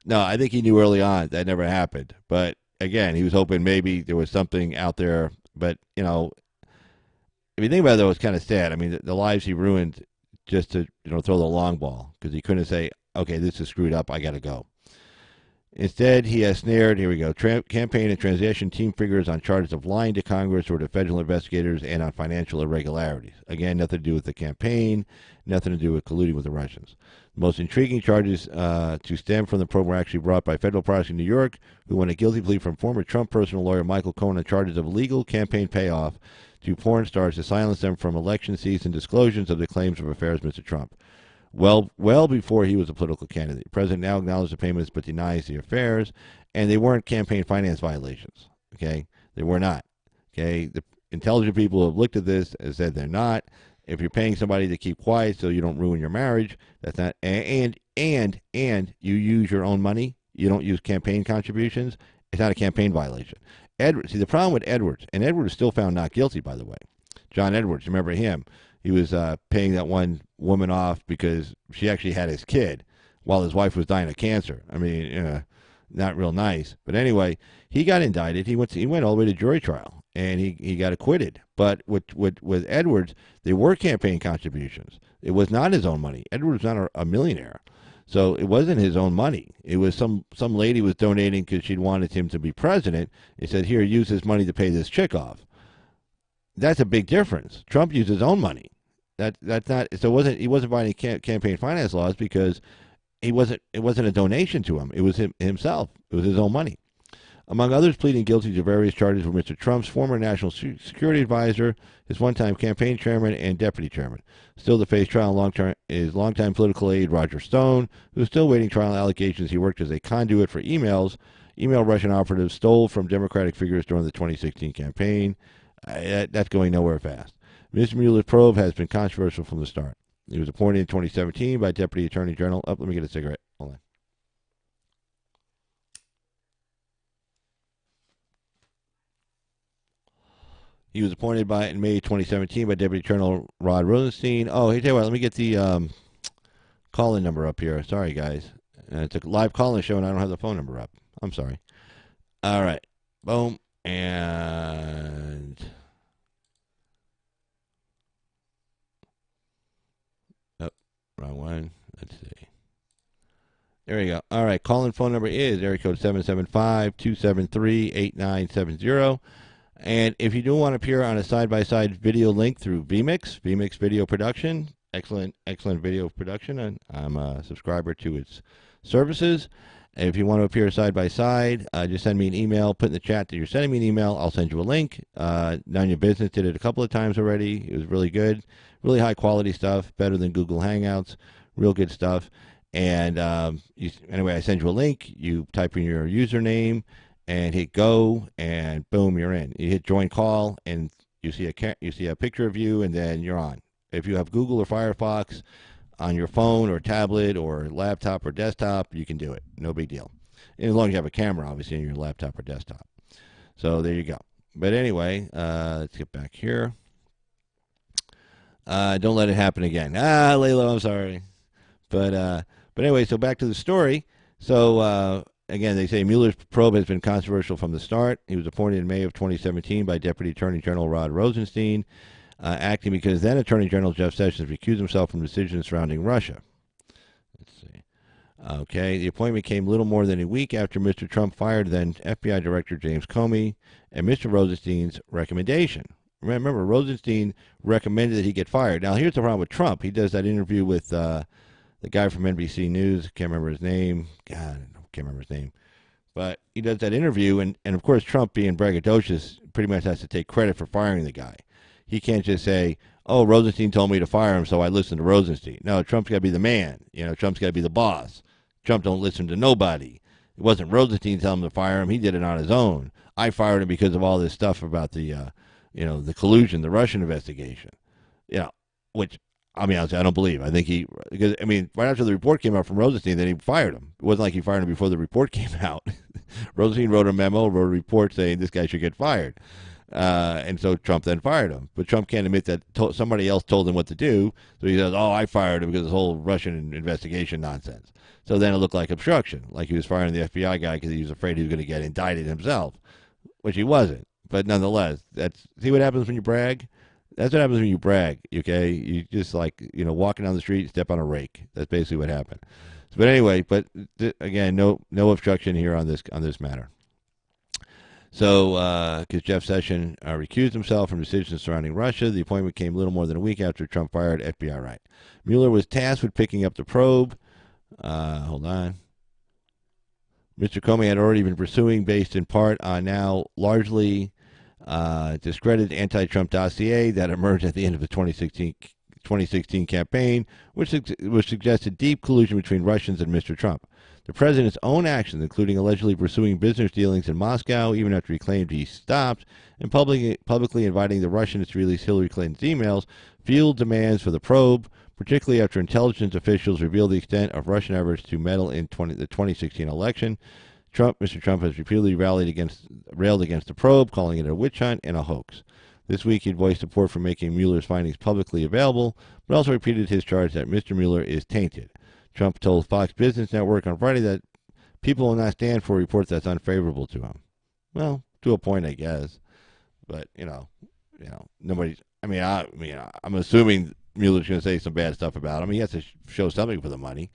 No, I think he knew early on that never happened. But again, he was hoping maybe there was something out there. But, if you think about it, though, it's kind of sad. I mean, the lives he ruined just to, throw the long ball, because he couldn't say, okay, this is screwed up, I got to go. Instead, he has snared, here we go, campaign and transaction team figures on charges of lying to Congress or to federal investigators and on financial irregularities. Again, nothing to do with the campaign, nothing to do with colluding with the Russians. The most intriguing charges to stem from the probe were actually brought by federal prosecutors in New York, who won a guilty plea from former Trump personal lawyer Michael Cohen on charges of illegal campaign payoff to porn stars to silence them from election season disclosures of the claims of affairs with Mr. Trump. Well before he was a political candidate. The president now acknowledged the payments but denies the affairs, and they weren't campaign finance violations. Okay, they were not. Okay, the intelligent people who have looked at this and said they're not. If you're paying somebody to keep quiet so you don't ruin your marriage, that's not. And you use your own money. You don't use campaign contributions. It's not a campaign violation. See, the problem with Edwards, and Edwards is still found not guilty, by the way. John Edwards, remember him? He was paying that one woman off because she actually had his kid while his wife was dying of cancer. I mean, not real nice. But anyway, he got indicted. He went all the way to jury trial, and he got acquitted. But with Edwards, they were campaign contributions. It was not his own money. Edwards was not a millionaire. So it wasn't his own money. It was some lady was donating because she'd wanted him to be president. He said, here, use this money to pay this chick off. That's a big difference. Trump used his own money. That's not so. He wasn't violating campaign finance laws because it wasn't a donation to him. It was himself. It was his own money. Among others, pleading guilty to various charges were Mr. Trump's former national security advisor, his one-time campaign chairman, and deputy chairman. Still to face trial is longtime political aide Roger Stone, who is still waiting trial allegations he worked as a conduit for email Russian operatives stole from Democratic figures during the 2016 campaign. That's going nowhere fast. Mr. Mueller's probe has been controversial from the start. He was appointed in 2017 by Deputy Attorney General. Oh, let me get a cigarette. Hold on. He was appointed in May 2017 by Deputy Attorney Rod Rosenstein. Oh, hey, tell you what, let me get the call-in number up here. Sorry, guys. It's a live call-in show, and I don't have the phone number up. I'm sorry. All right. Boom. And... oh, wrong one. Let's see. There we go. All right. Call-in phone number is area code 775-273-8970. And if you do want to appear on a side-by-side video link through vmix Video Production, excellent video production, and I'm a subscriber to its services. And if you want to appear side by side, just send me an email. Put in the chat that you're sending me an email. I'll send you a link. None Your Business did it a couple of times already. It was really good, really high quality stuff, better than Google Hangouts, real good stuff. And anyway, I send you a link. You type in your username and hit go, and boom, you're in. You hit join call, and you see a picture of you, and then you're on. If you have Google or Firefox on your phone or tablet or laptop or desktop, you can do it. No big deal. And as long as you have a camera, obviously, in your laptop or desktop. So there you go. But anyway, let's get back here. Don't let it happen again. Laylo, I'm sorry. But anyway, so back to the story. So again, they say Mueller's probe has been controversial from the start. He was appointed in May of 2017 by Deputy Attorney General Rod Rosenstein, acting because then Attorney General Jeff Sessions recused himself from decisions surrounding Russia. Let's see. Okay, the appointment came little more than a week after Mr. Trump fired then FBI Director James Comey and Mr. Rosenstein's recommendation. Remember, Rosenstein recommended that he get fired. Now, here's the problem with Trump. He does that interview with the guy from NBC News. Can't remember his name. God, I can't remember his name. But he does that interview, and of course, Trump, being braggadocious, pretty much has to take credit for firing the guy. He can't just say, oh, Rosenstein told me to fire him, so I listened to Rosenstein. No, Trump's got to be the man. Trump's got to be the boss. Trump don't listen to nobody. It wasn't Rosenstein telling him to fire him. He did it on his own. I fired him because of all this stuff about the collusion, the Russian investigation. Which, I mean, I don't believe. I think because right after the report came out from Rosenstein, then he fired him. It wasn't like he fired him before the report came out. Rosenstein wrote a memo, wrote a report saying this guy should get fired. And so Trump then fired him. But Trump can't admit that somebody else told him what to do. So he says, oh, I fired him because of this whole Russian investigation nonsense. So then it looked like obstruction, like he was firing the FBI guy because he was afraid he was going to get indicted himself, which he wasn't. But nonetheless, see what happens when you brag? That's what happens when you brag, okay? You just walking down the street, step on a rake. That's basically what happened. But anyway, again, no obstruction here on this matter. So, because Jeff Sessions recused himself from decisions surrounding Russia, the appointment came little more than a week after Trump fired FBI right. Mueller was tasked with picking up the probe. Hold on. Mr. Comey had already been pursuing, based in part on now largely discredited anti-Trump dossier that emerged at the end of the 2016 campaign, which suggested deep collusion between Russians and Mr. Trump. The president's own actions, including allegedly pursuing business dealings in Moscow, even after he claimed he stopped, and publicly inviting the Russians to release Hillary Clinton's emails, fueled demands for the probe, particularly after intelligence officials revealed the extent of Russian efforts to meddle in the 2016 election. Mr. Trump has repeatedly railed against the probe, calling it a witch hunt and a hoax. This week, he voiced support for making Mueller's findings publicly available, but also repeated his charge that Mr. Mueller is tainted. Trump told Fox Business Network on Friday that people will not stand for a report that's unfavorable to him. Well, to a point, I guess. But nobody's. I'm assuming Mueller's going to say some bad stuff about him. He has to show something for the money.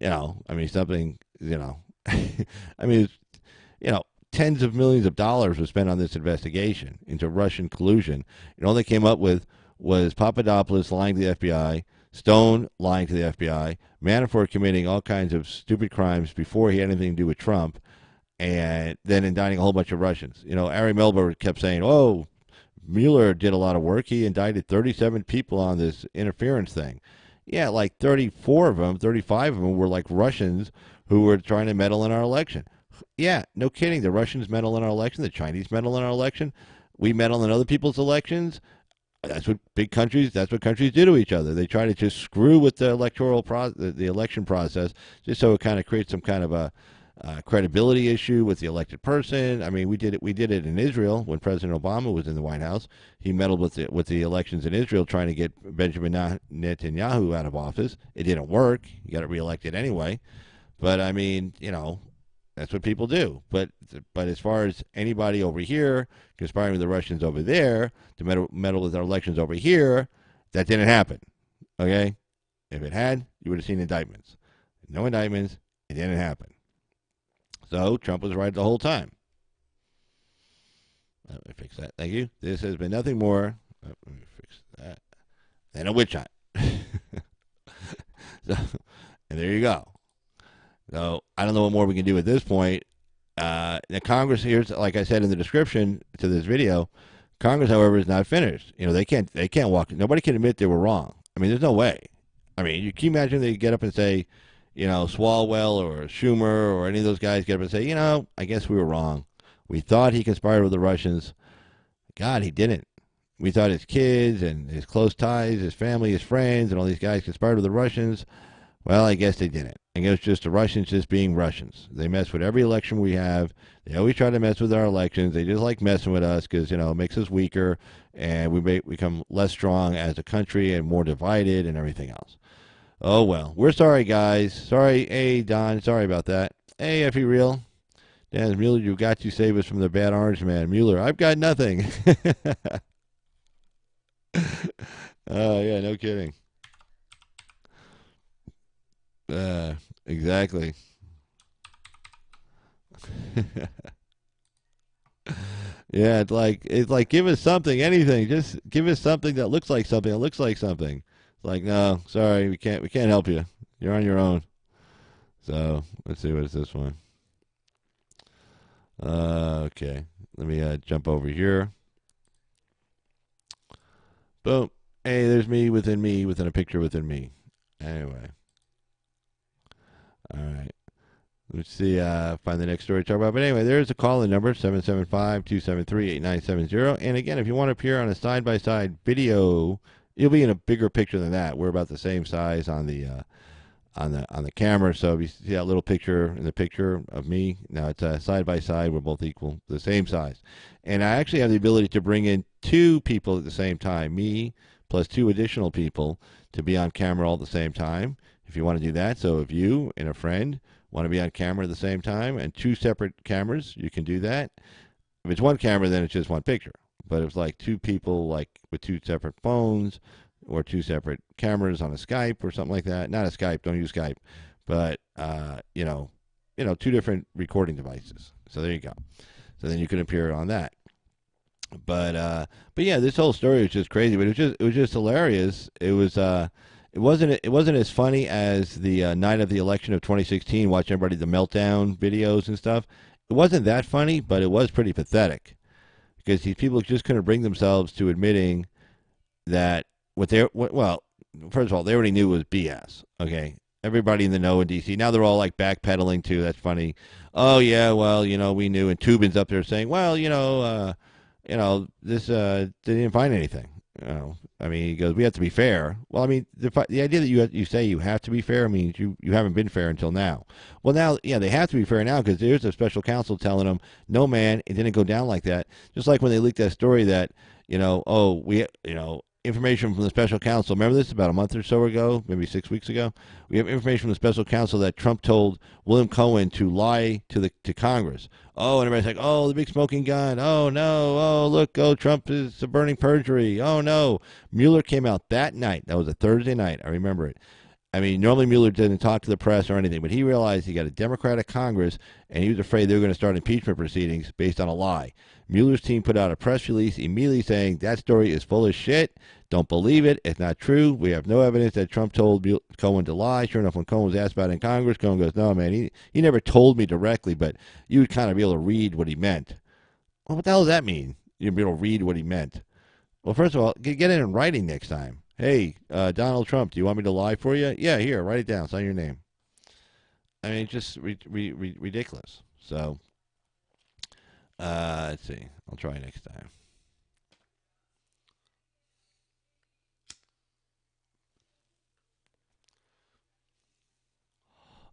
Something. Tens of millions of dollars were spent on this investigation into Russian collusion. And all they came up with was Papadopoulos lying to the FBI, Stone lying to the FBI, Manafort committing all kinds of stupid crimes before he had anything to do with Trump, and then indicting a whole bunch of Russians. Ari Melber kept saying, oh, Mueller did a lot of work. He indicted 37 people on this interference thing. Yeah, like 34 of them, 35 of them were like Russians who were trying to meddle in our election. Yeah, no kidding. The Russians meddle in our election. The Chinese meddle in our election. We meddle in other people's elections. That's what countries do to each other. They try to just screw with the the election process, just so it kind of creates some kind of a credibility issue with the elected person. We did it in Israel when President Obama was in the White House. He meddled with the elections in Israel, trying to get Benjamin Netanyahu out of office. It didn't work. He got reelected anyway. But that's what people do. But as far as anybody over here conspiring with the Russians over there to meddle with our elections over here, that didn't happen. Okay? If it had, you would have seen indictments. No indictments. It didn't happen. So Trump was right the whole time. Let me fix that. Thank you. This has been nothing more. Let me fix that. Than a witch hunt. So, and there you go. So I don't know what more we can do at this point. The Congress here's, like I said in the description to this video, Congress, however, is not finished. They can't walk. Nobody can admit they were wrong. I mean, there's no way. I mean, you can imagine they get up and say, Swalwell or Schumer or any of those guys get up and say, I guess we were wrong. We thought he conspired with the Russians. God, he didn't. We thought his kids and his close ties, his family, his friends, and all these guys conspired with the Russians. Well, I guess they didn't. I guess just the Russians just being Russians. They mess with every election we have. They always try to mess with our elections. They just like messing with us because, it makes us weaker and we become less strong as a country and more divided and everything else. Oh, well. We're sorry, guys. Sorry. Hey, Don. Sorry about that. Hey, Effie Real. Dennis Mueller, you got to save us from the bad orange man. Mueller, I've got nothing. Oh, yeah, no kidding. Exactly. Yeah, it's like give us something, anything. Just give us something that looks like something. That looks like something. It's like, no, sorry, we can't help you. You're on your own. So let's see, what is this one? Okay, let me jump over here. Boom. Hey, there's me within a picture within me. Anyway, all right. Let's see, find the next story to talk about. But anyway, there's a call-in number, 775-273-8970. And again, if you want to appear on a side-by-side video, you'll be in a bigger picture than that. We're about the same size on the on the camera. So if you see that little picture in the picture of me, now it's side-by-side. We're both equal, the same size. And I actually have the ability to bring in two people at the same time, me plus two additional people, to be on camera all at the same time, if you want to do that. So if you and a friend want to be on camera at the same time and two separate cameras, you can do that. If it's one camera, then it's just one picture. But if it's like two people, like with two separate phones or two separate cameras on a Skype or something like that. Not a Skype, don't use Skype, but two different recording devices. So there you go. So then you can appear on that. But yeah, this whole story was just crazy. But it was just hilarious. It wasn't as funny as the night of the election of 2016. Watching everybody the meltdown videos and stuff. It wasn't that funny, but it was pretty pathetic because these people just couldn't bring themselves to admitting that well, first of all, they already knew it was BS. Okay, everybody in the know in DC now they're all like backpedaling too. That's funny. Oh yeah, well we knew. And Tubin's up there saying, well this they didn't find anything. I mean, he goes, we have to be fair. Well, I mean, the idea that you say you have to be fair means you haven't been fair until now. Well, now, yeah, they have to be fair now because there's a special counsel telling them, no, man, it didn't go down like that. Just like when they leaked that story that, information from the special counsel. Remember this about a month or so ago, maybe 6 weeks ago? We have information from the special counsel that Trump told William Cohen to lie to Congress. Oh, and everybody's like, oh, the big smoking gun. Oh, no. Oh, look. Oh, Trump is burning perjury. Oh, no. Mueller came out that night. That was a Thursday night. I remember it. I mean, normally Mueller didn't talk to the press or anything, but he realized he got a Democratic Congress, and he was afraid they were going to start impeachment proceedings based on a lie. Mueller's team put out a press release immediately saying that story is full of shit. Don't believe it. It's not true. We have no evidence that Trump told Cohen to lie. Sure enough, when Cohen was asked about it in Congress, Cohen goes, no, man, he never told me directly, but you would kind of be able to read what he meant. Well, what the hell does that mean? You'd be able to read what he meant. Well, first of all, get it in writing next time. Hey, Donald Trump, do you want me to lie for you? Yeah, here, write it down. Sign your name. I mean, it's just ridiculous. So, let's see. I'll try next time.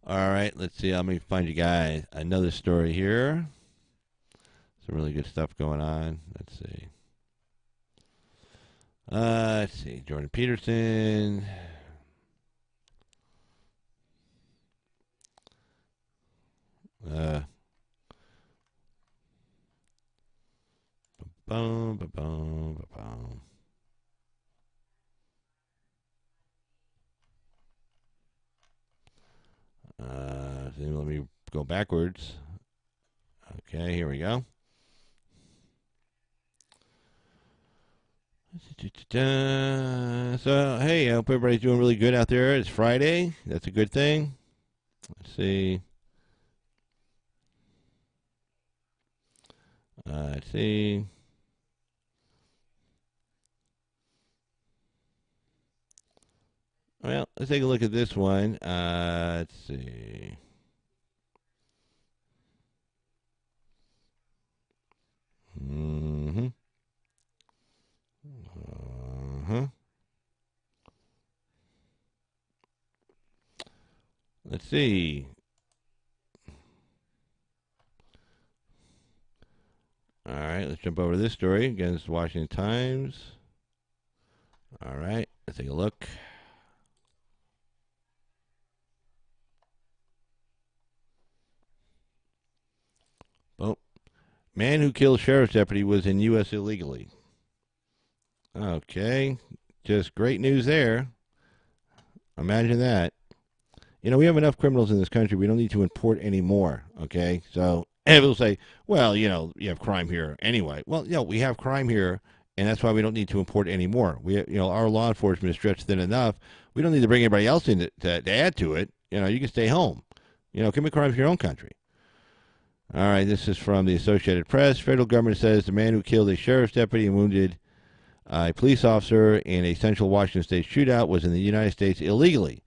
All right, let's see. Let me find you guys another story here. Some really good stuff going on. Let's see. Let's see. Jordan Peterson. Boom, boom, boom, boom. Let me go backwards. Okay, here we go. So, hey, I hope everybody's doing really good out there. It's Friday. That's a good thing. Let's see. Let's see. Well, let's take a look at this one. Let's see. Mm-hmm. Uh-huh. Let's see. All right, let's jump over to this story. Again, this is Washington Times. All right, let's take a look. Oh, man who killed sheriff's deputy was in U.S. illegally. Okay, just great news there. Imagine that. You know, we have enough criminals in this country. We don't need to import any more. Okay, so and people say, well, you have crime here anyway. Well, we have crime here, and that's why we don't need to import any more. Our law enforcement is stretched thin enough. We don't need to bring anybody else in to add to it. You can stay home. Commit crimes in your own country. All right, this is from the Associated Press. Federal government says the man who killed a sheriff's deputy and wounded a police officer in a central Washington state shootout was in the United States illegally.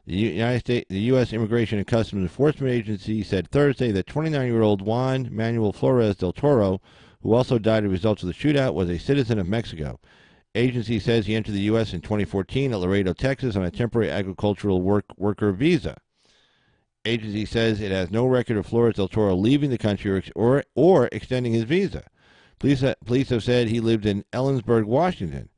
The U.S. Immigration and Customs Enforcement Agency said Thursday that 29-year-old Juan Manuel Flores del Toro, who also died as a result of the shootout, was a citizen of Mexico. Agency says he entered the U.S. in 2014 at Laredo, Texas, on a temporary agricultural worker visa. Agency says it has no record of Flores del Toro leaving the country or extending his visa. Police have said he lived in Ellensburg, Washington.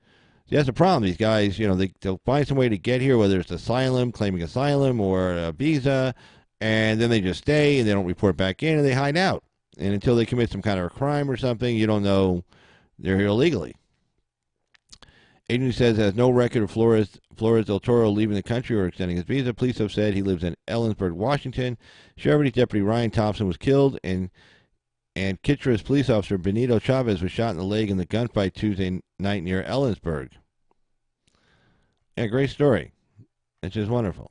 See, that's the problem. These guys, they'll find some way to get here, whether it's asylum, claiming asylum, or a visa, and then they just stay and they don't report back in and they hide out. And until they commit some kind of a crime or something, you don't know they're here illegally. Agency says it has no record of Flores del Toro leaving the country or extending his visa. Police have said he lives in Ellensburg, Washington. Sheriff Deputy Ryan Thompson was killed, and Kitchener's police officer Benito Chavez was shot in the leg in the gunfight Tuesday night near Ellensburg. Yeah, great story. It's just wonderful.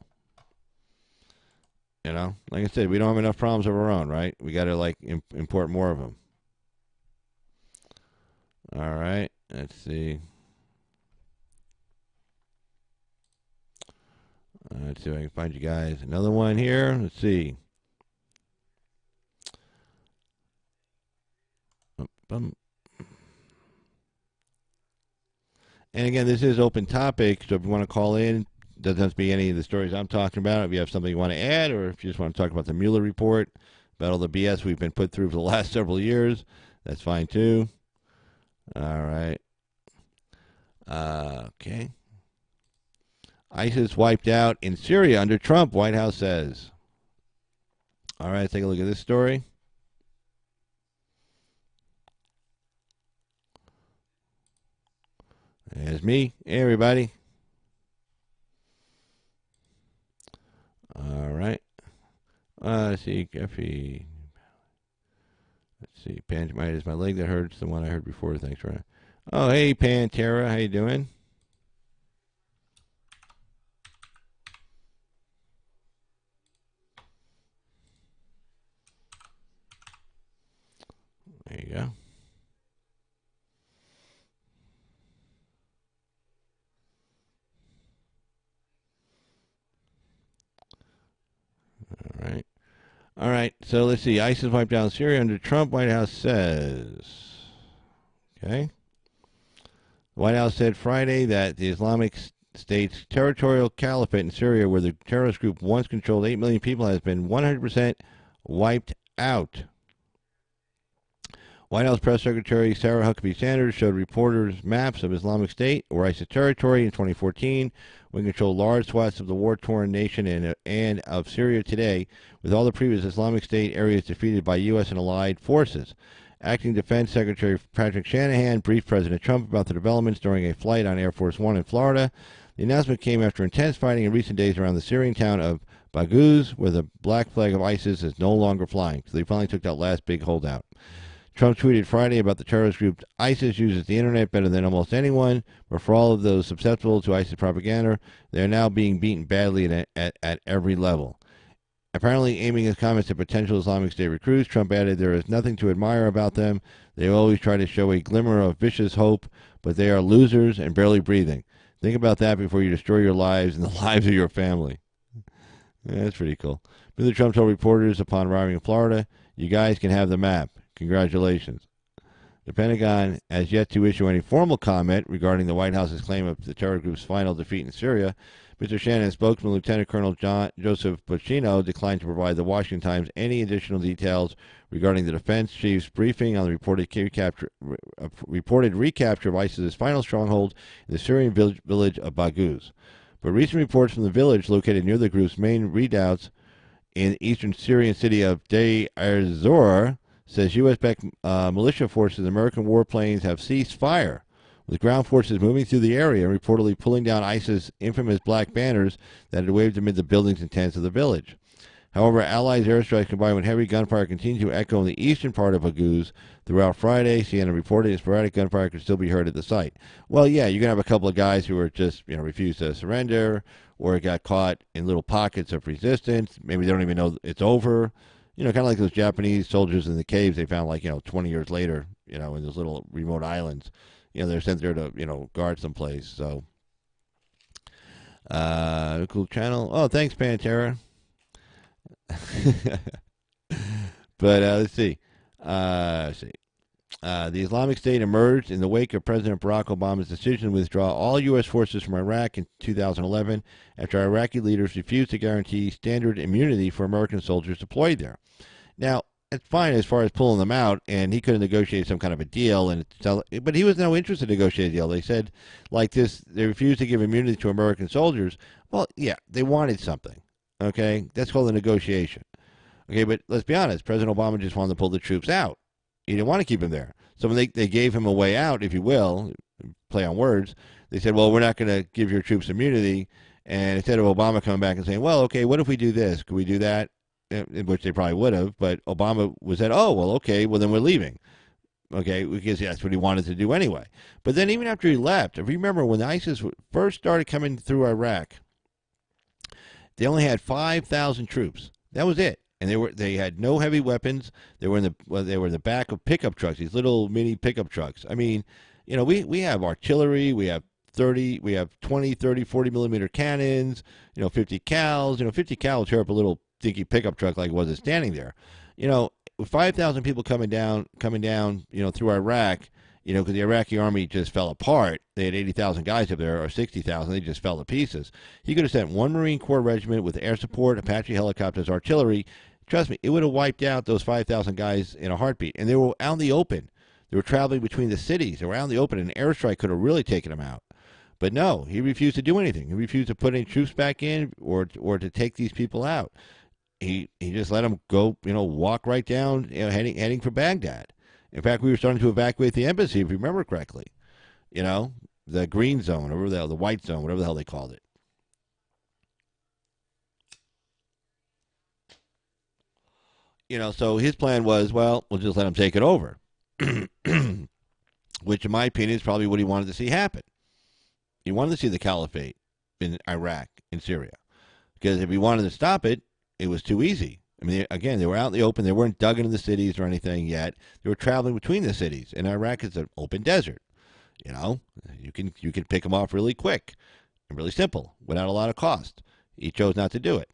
Like I said, we don't have enough problems of our own, right? We got to import more of them. All right, let's see. Let's see if I can find you guys another one here. Let's see. And again, this is open topic, so if you want to call in, doesn't have to be any of the stories I'm talking about. If you have something you want to add, or if you just want to talk about the Mueller report, about all the BS we've been put through for the last several years, that's fine too. All right. Okay. ISIS wiped out in Syria under Trump, White House says. All right, take a look at this story. There's me. Hey, everybody. All right. Let's see, Jeffy. Let's see, Pantomite is my leg that hurts. The one I heard before. Thanks, Ryan. Oh, hey, Pantera. How you doing? There you go. All right. All right. So let's see. ISIS wiped down Syria under Trump, White House says. Okay. The White House said Friday that the Islamic State's territorial caliphate in Syria, where the terrorist group once controlled 8 million people, has been 100% wiped out. White House Press Secretary Sarah Huckabee Sanders showed reporters maps of Islamic State or ISIS territory in 2014, when it controlled large swaths of the war-torn nation and of Syria today, with all the previous Islamic State areas defeated by U.S. and allied forces. Acting Defense Secretary Patrick Shanahan briefed President Trump about the developments during a flight on Air Force One in Florida. The announcement came after intense fighting in recent days around the Syrian town of Baghouz, where the black flag of ISIS is no longer flying. So they finally took that last big holdout. Trump tweeted Friday about the terrorist group ISIS uses the internet better than almost anyone, but for all of those susceptible to ISIS propaganda, they are now being beaten badly at every level. Apparently aiming his comments at potential Islamic State recruits, Trump added, there is nothing to admire about them. They always try to show a glimmer of vicious hope, but they are losers and barely breathing. Think about that before you destroy your lives and the lives of your family. Yeah, that's pretty cool. Mr. Trump told reporters upon arriving in Florida, you guys can have the map. Congratulations. The Pentagon has yet to issue any formal comment regarding the White House's claim of the terror group's final defeat in Syria. Mr. Shannon's spokesman, Lieutenant Colonel Joseph Bochino, declined to provide the Washington Times any additional details regarding the defense chief's briefing on the reported recapture of ISIS's final stronghold in the Syrian village of Baghouz. But recent reports from the village, located near the group's main redoubts in the eastern Syrian city of Deir ez-Zor, says U.S.-backed militia forces and American warplanes have ceased fire, with ground forces moving through the area and reportedly pulling down ISIS' infamous black banners that had waved amid the buildings and tents of the village. However, Allies' airstrikes combined with heavy gunfire continued to echo in the eastern part of Baghouz throughout Friday. CNN reported sporadic gunfire could still be heard at the site. Well, yeah, you're going to have a couple of guys who are just, refuse to surrender or got caught in little pockets of resistance. Maybe they don't even know it's over. Kind of like those Japanese soldiers in the caves they found 20 years later, in those little remote islands. They're sent there to, guard someplace. So, cool channel. Oh, thanks, Pantera. But let's see. The Islamic State emerged in the wake of President Barack Obama's decision to withdraw all U.S. forces from Iraq in 2011 after Iraqi leaders refused to guarantee standard immunity for American soldiers deployed there. Now, it's fine as far as pulling them out, and he could have negotiated some kind of a deal, but he was no interested in negotiating a deal. They said, they refused to give immunity to American soldiers. Well, yeah, they wanted something, okay? That's called a negotiation. Okay, but let's be honest. President Obama just wanted to pull the troops out. He didn't want to keep them there. So when they gave him a way out, if you will, play on words, they said, well, we're not going to give your troops immunity. And instead of Obama coming back and saying, well, okay, what if we do this? Could we do that? Which they probably would have. But Obama was said, oh, well, okay, well, then we're leaving. Okay, because that's what he wanted to do anyway. But then even after he left, if you remember when ISIS first started coming through Iraq, they only had 5,000 troops. That was it. And they had no heavy weapons. They were in the back of pickup trucks, these little mini pickup trucks. I mean, we have artillery, we have 20, 30, 40 millimeter cannons, 50 cals. 50 cal will tear up a little dinky pickup truck like it was standing there. With 5,000 people coming down, through Iraq, because the Iraqi army just fell apart. They had 80,000 guys up there, or 60,000. They just fell to pieces. He could have sent one Marine Corps regiment with air support, Apache helicopters, artillery. Trust me, it would have wiped out those 5,000 guys in a heartbeat. And they were out in the open. They were traveling between the cities. They were out in the open. An airstrike could have really taken them out. But no, he refused to do anything. He refused to put any troops back in or to take these people out. He just let them go, walk right down, heading for Baghdad. In fact, we were starting to evacuate the embassy, if you remember correctly. The green zone, or the white zone, whatever the hell they called it. So his plan was, well, we'll just let him take it over. Which, in my opinion, is probably what he wanted to see happen. He wanted to see the caliphate in Iraq, in Syria. Because if he wanted to stop it, it was too easy. I mean, again, they were out in the open. They weren't dug into the cities or anything yet. They were traveling between the cities. And Iraq is an open desert. You can pick them off really quick and really simple without a lot of cost. He chose not to do it.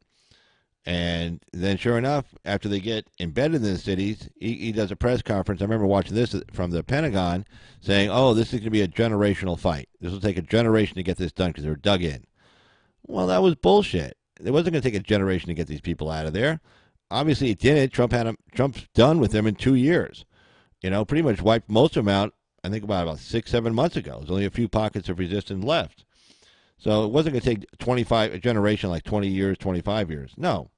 And then, sure enough, after they get embedded in the cities, he does a press conference. I remember watching this from the Pentagon saying, oh, this is going to be a generational fight. This will take a generation to get this done because they're dug in. Well, that was bullshit. It wasn't going to take a generation to get these people out of there. Obviously, it didn't. Trump's done with them in 2 years. Pretty much wiped most of them out, I think about 6, 7 months ago. There's only a few pockets of resistance left. So it wasn't going to take a generation like 20 years, 25 years. No.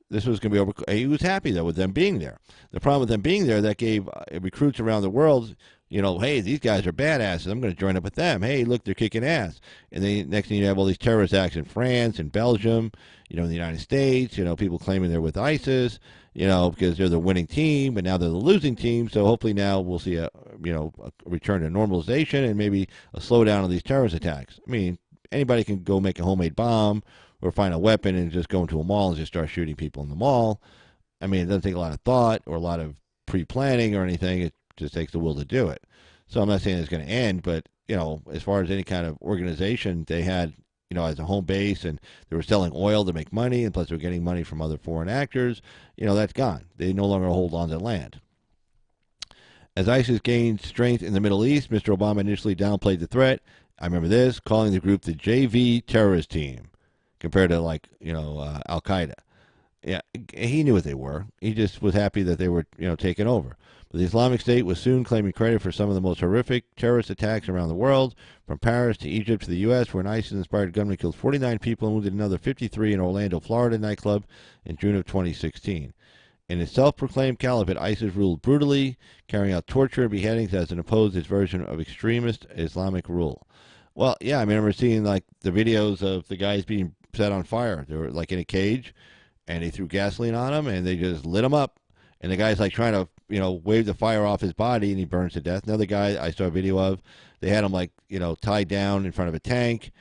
This was going to be over. He was happy, though, with them being there. The problem with them being there, that gave recruits around the world Hey, these guys are badasses. I'm going to join up with them. Hey, look, they're kicking ass. And then next thing you have all these terrorist acts in France and Belgium, in the United States, people claiming they're with ISIS, because they're the winning team, but now they're the losing team. So hopefully now we'll see a return to normalization and maybe a slowdown of these terrorist attacks. I mean, anybody can go make a homemade bomb or find a weapon and just go into a mall and just start shooting people in the mall. I mean, it doesn't take a lot of thought or a lot of pre-planning or anything. It just takes the will to do it. So I'm not saying it's going to end, but as far as any kind of organization they had, as a home base, and they were selling oil to make money, and plus they were getting money from other foreign actors, that's gone. They no longer hold on to land. As ISIS gained strength in the Middle East, Mr. Obama initially downplayed the threat. I remember this, calling the group the JV terrorist team, compared to Al Qaeda. Yeah, he knew what they were. He just was happy that they were, taken over. But the Islamic State was soon claiming credit for some of the most horrific terrorist attacks around the world, from Paris to Egypt to the U.S., where an ISIS-inspired gunman killed 49 people and wounded another 53 in Orlando, Florida nightclub in June of 2016. In its self-proclaimed caliphate, ISIS ruled brutally, carrying out torture and beheadings as an opposed its version of extremist Islamic rule. Well, yeah, I remember seeing the videos of the guys being set on fire. They were in a cage, and they threw gasoline on him, and they just lit him up. And the guy's trying to, wave the fire off his body, and he burns to death. Another guy I saw a video of, they had him tied down in front of a tank,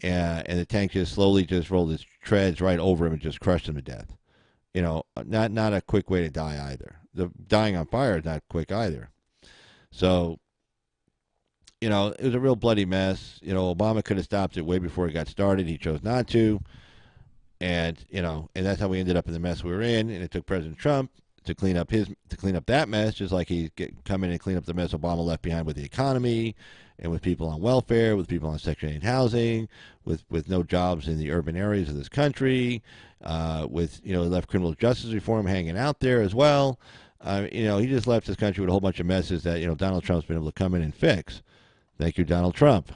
and the tank just slowly just rolled its treads right over him and just crushed him to death. Not a quick way to die either. The dying on fire is not quick either. So, it was a real bloody mess. Obama could have stopped it way before it got started. He chose not to. And and that's how we ended up in the mess we were in. And it took President Trump to clean up that mess, just like he come in and clean up the mess Obama left behind with the economy, and with people on welfare, with people on Section 8 housing, with no jobs in the urban areas of this country, with he left criminal justice reform hanging out there as well. He just left this country with a whole bunch of messes that Donald Trump's been able to come in and fix. Thank you, Donald Trump.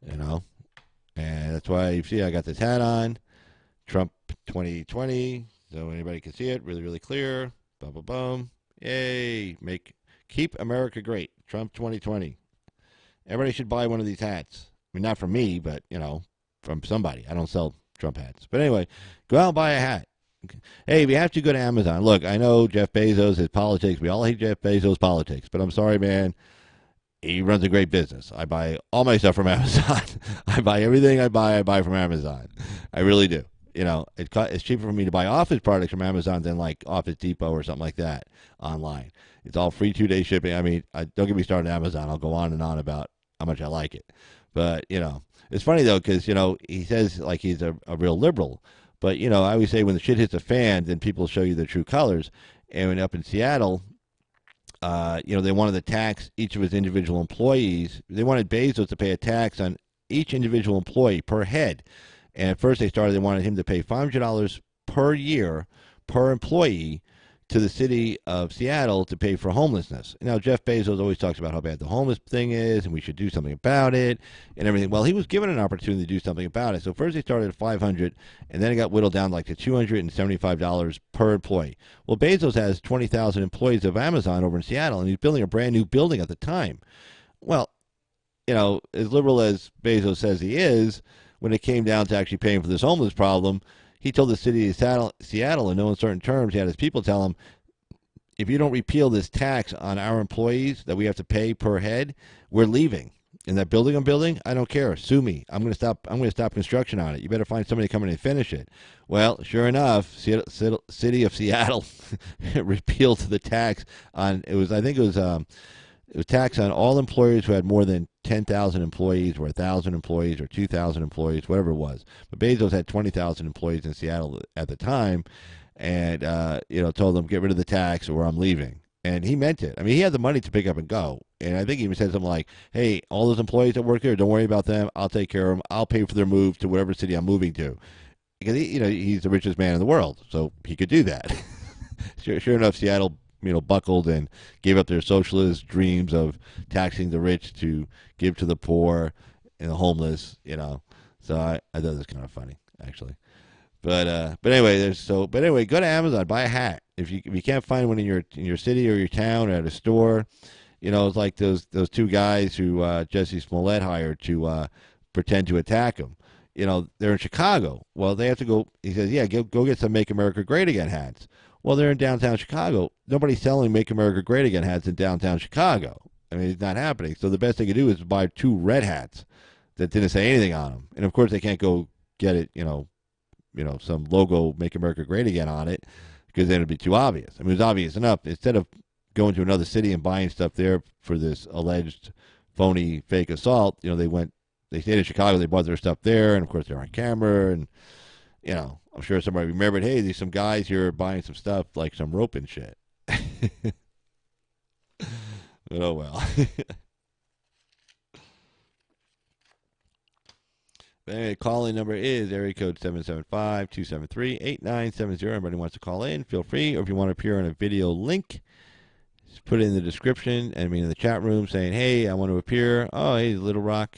And that's why you see I got this hat on, Trump 2020, so anybody can see it, really, really clear. Boom, boom, boom. Yay! Keep America great. Trump 2020. Everybody should buy one of these hats. I mean, not from me, but from somebody. I don't sell Trump hats, but anyway, go out and buy a hat. Hey, if you have to, go to Amazon. Look, I know Jeff Bezos, his politics. We all hate Jeff Bezos' politics, but I'm sorry, man. He runs a great business. I buy all my stuff from Amazon. I buy everything I buy from Amazon. I really do. It's cheaper for me to buy Office products from Amazon than Office Depot or something like that online. It's all free 2-day shipping. I mean, don't get me started on Amazon. I'll go on and on about how much I like it. But, it's funny, though, because, he says he's a real liberal. But, I always say when the shit hits the fan, then people show you their true colors. And when up in Seattle, they wanted to tax each of his individual employees. They wanted Bezos to pay a tax on each individual employee per head. And at first they wanted him to pay $500 per year per employee to the city of Seattle to pay for homelessness. Now, Jeff Bezos always talks about how bad the homeless thing is and we should do something about it and everything. Well, he was given an opportunity to do something about it. So first they started at $500, and then it got whittled down to $275 per employee. Well, Bezos has 20,000 employees of Amazon over in Seattle, and he's building a brand new building at the time. Well, as liberal as Bezos says he is, when it came down to actually paying for this homeless problem, he told the city of Seattle in no uncertain terms, he had his people tell him, if you don't repeal this tax on our employees that we have to pay per head, we're leaving. In that building I'm building, I don't care. Sue me. I'm going to stop construction on it. You better find somebody to come in and finish it. Well, sure enough, city of Seattle repealed the tax on, it was tax on all employers who had more than 10,000 employees or 1,000 employees or 2,000 employees, whatever it was. But Bezos had 20,000 employees in Seattle at the time, and told them, get rid of the tax or I'm leaving. And he meant it. I mean, he had the money to pick up and go. And I think he even said something like, hey, all those employees that work there, don't worry about them. I'll take care of them. I'll pay for their move to whatever city I'm moving to. Because he's the richest man in the world, so he could do that. Sure enough, Seattle buckled and gave up their socialist dreams of taxing the rich to give to the poor and the homeless, So I thought it was kind of funny, actually. But anyway, go to Amazon, buy a hat. If you can't find one in your city or your town or at a store, It's like those two guys who Jesse Smollett hired to pretend to attack him. They're in Chicago. Well, they have to go. He says, "Yeah, go get some Make America Great Again hats." Well, they're in downtown Chicago. Nobody's selling Make America Great Again hats in downtown Chicago. I mean, it's not happening. So the best they could do is buy two red hats that didn't say anything on them. And of course, they can't go get it. Some logo Make America Great Again on it because then it'd be too obvious. I mean, it was obvious enough. Instead of going to another city and buying stuff there for this alleged phony fake assault, they stayed in Chicago, they bought their stuff there, and of course they're on camera, and I'm sure somebody remembered, hey, there's some guys here buying some stuff like some rope and shit. But oh well. But anyway, call-in number is area code 775-273-8970. Everybody wants to call in, feel free. Or if you want to appear on a video link, just put it in the description, in the chat room saying, hey, I want to appear. Oh, hey, Little Rock.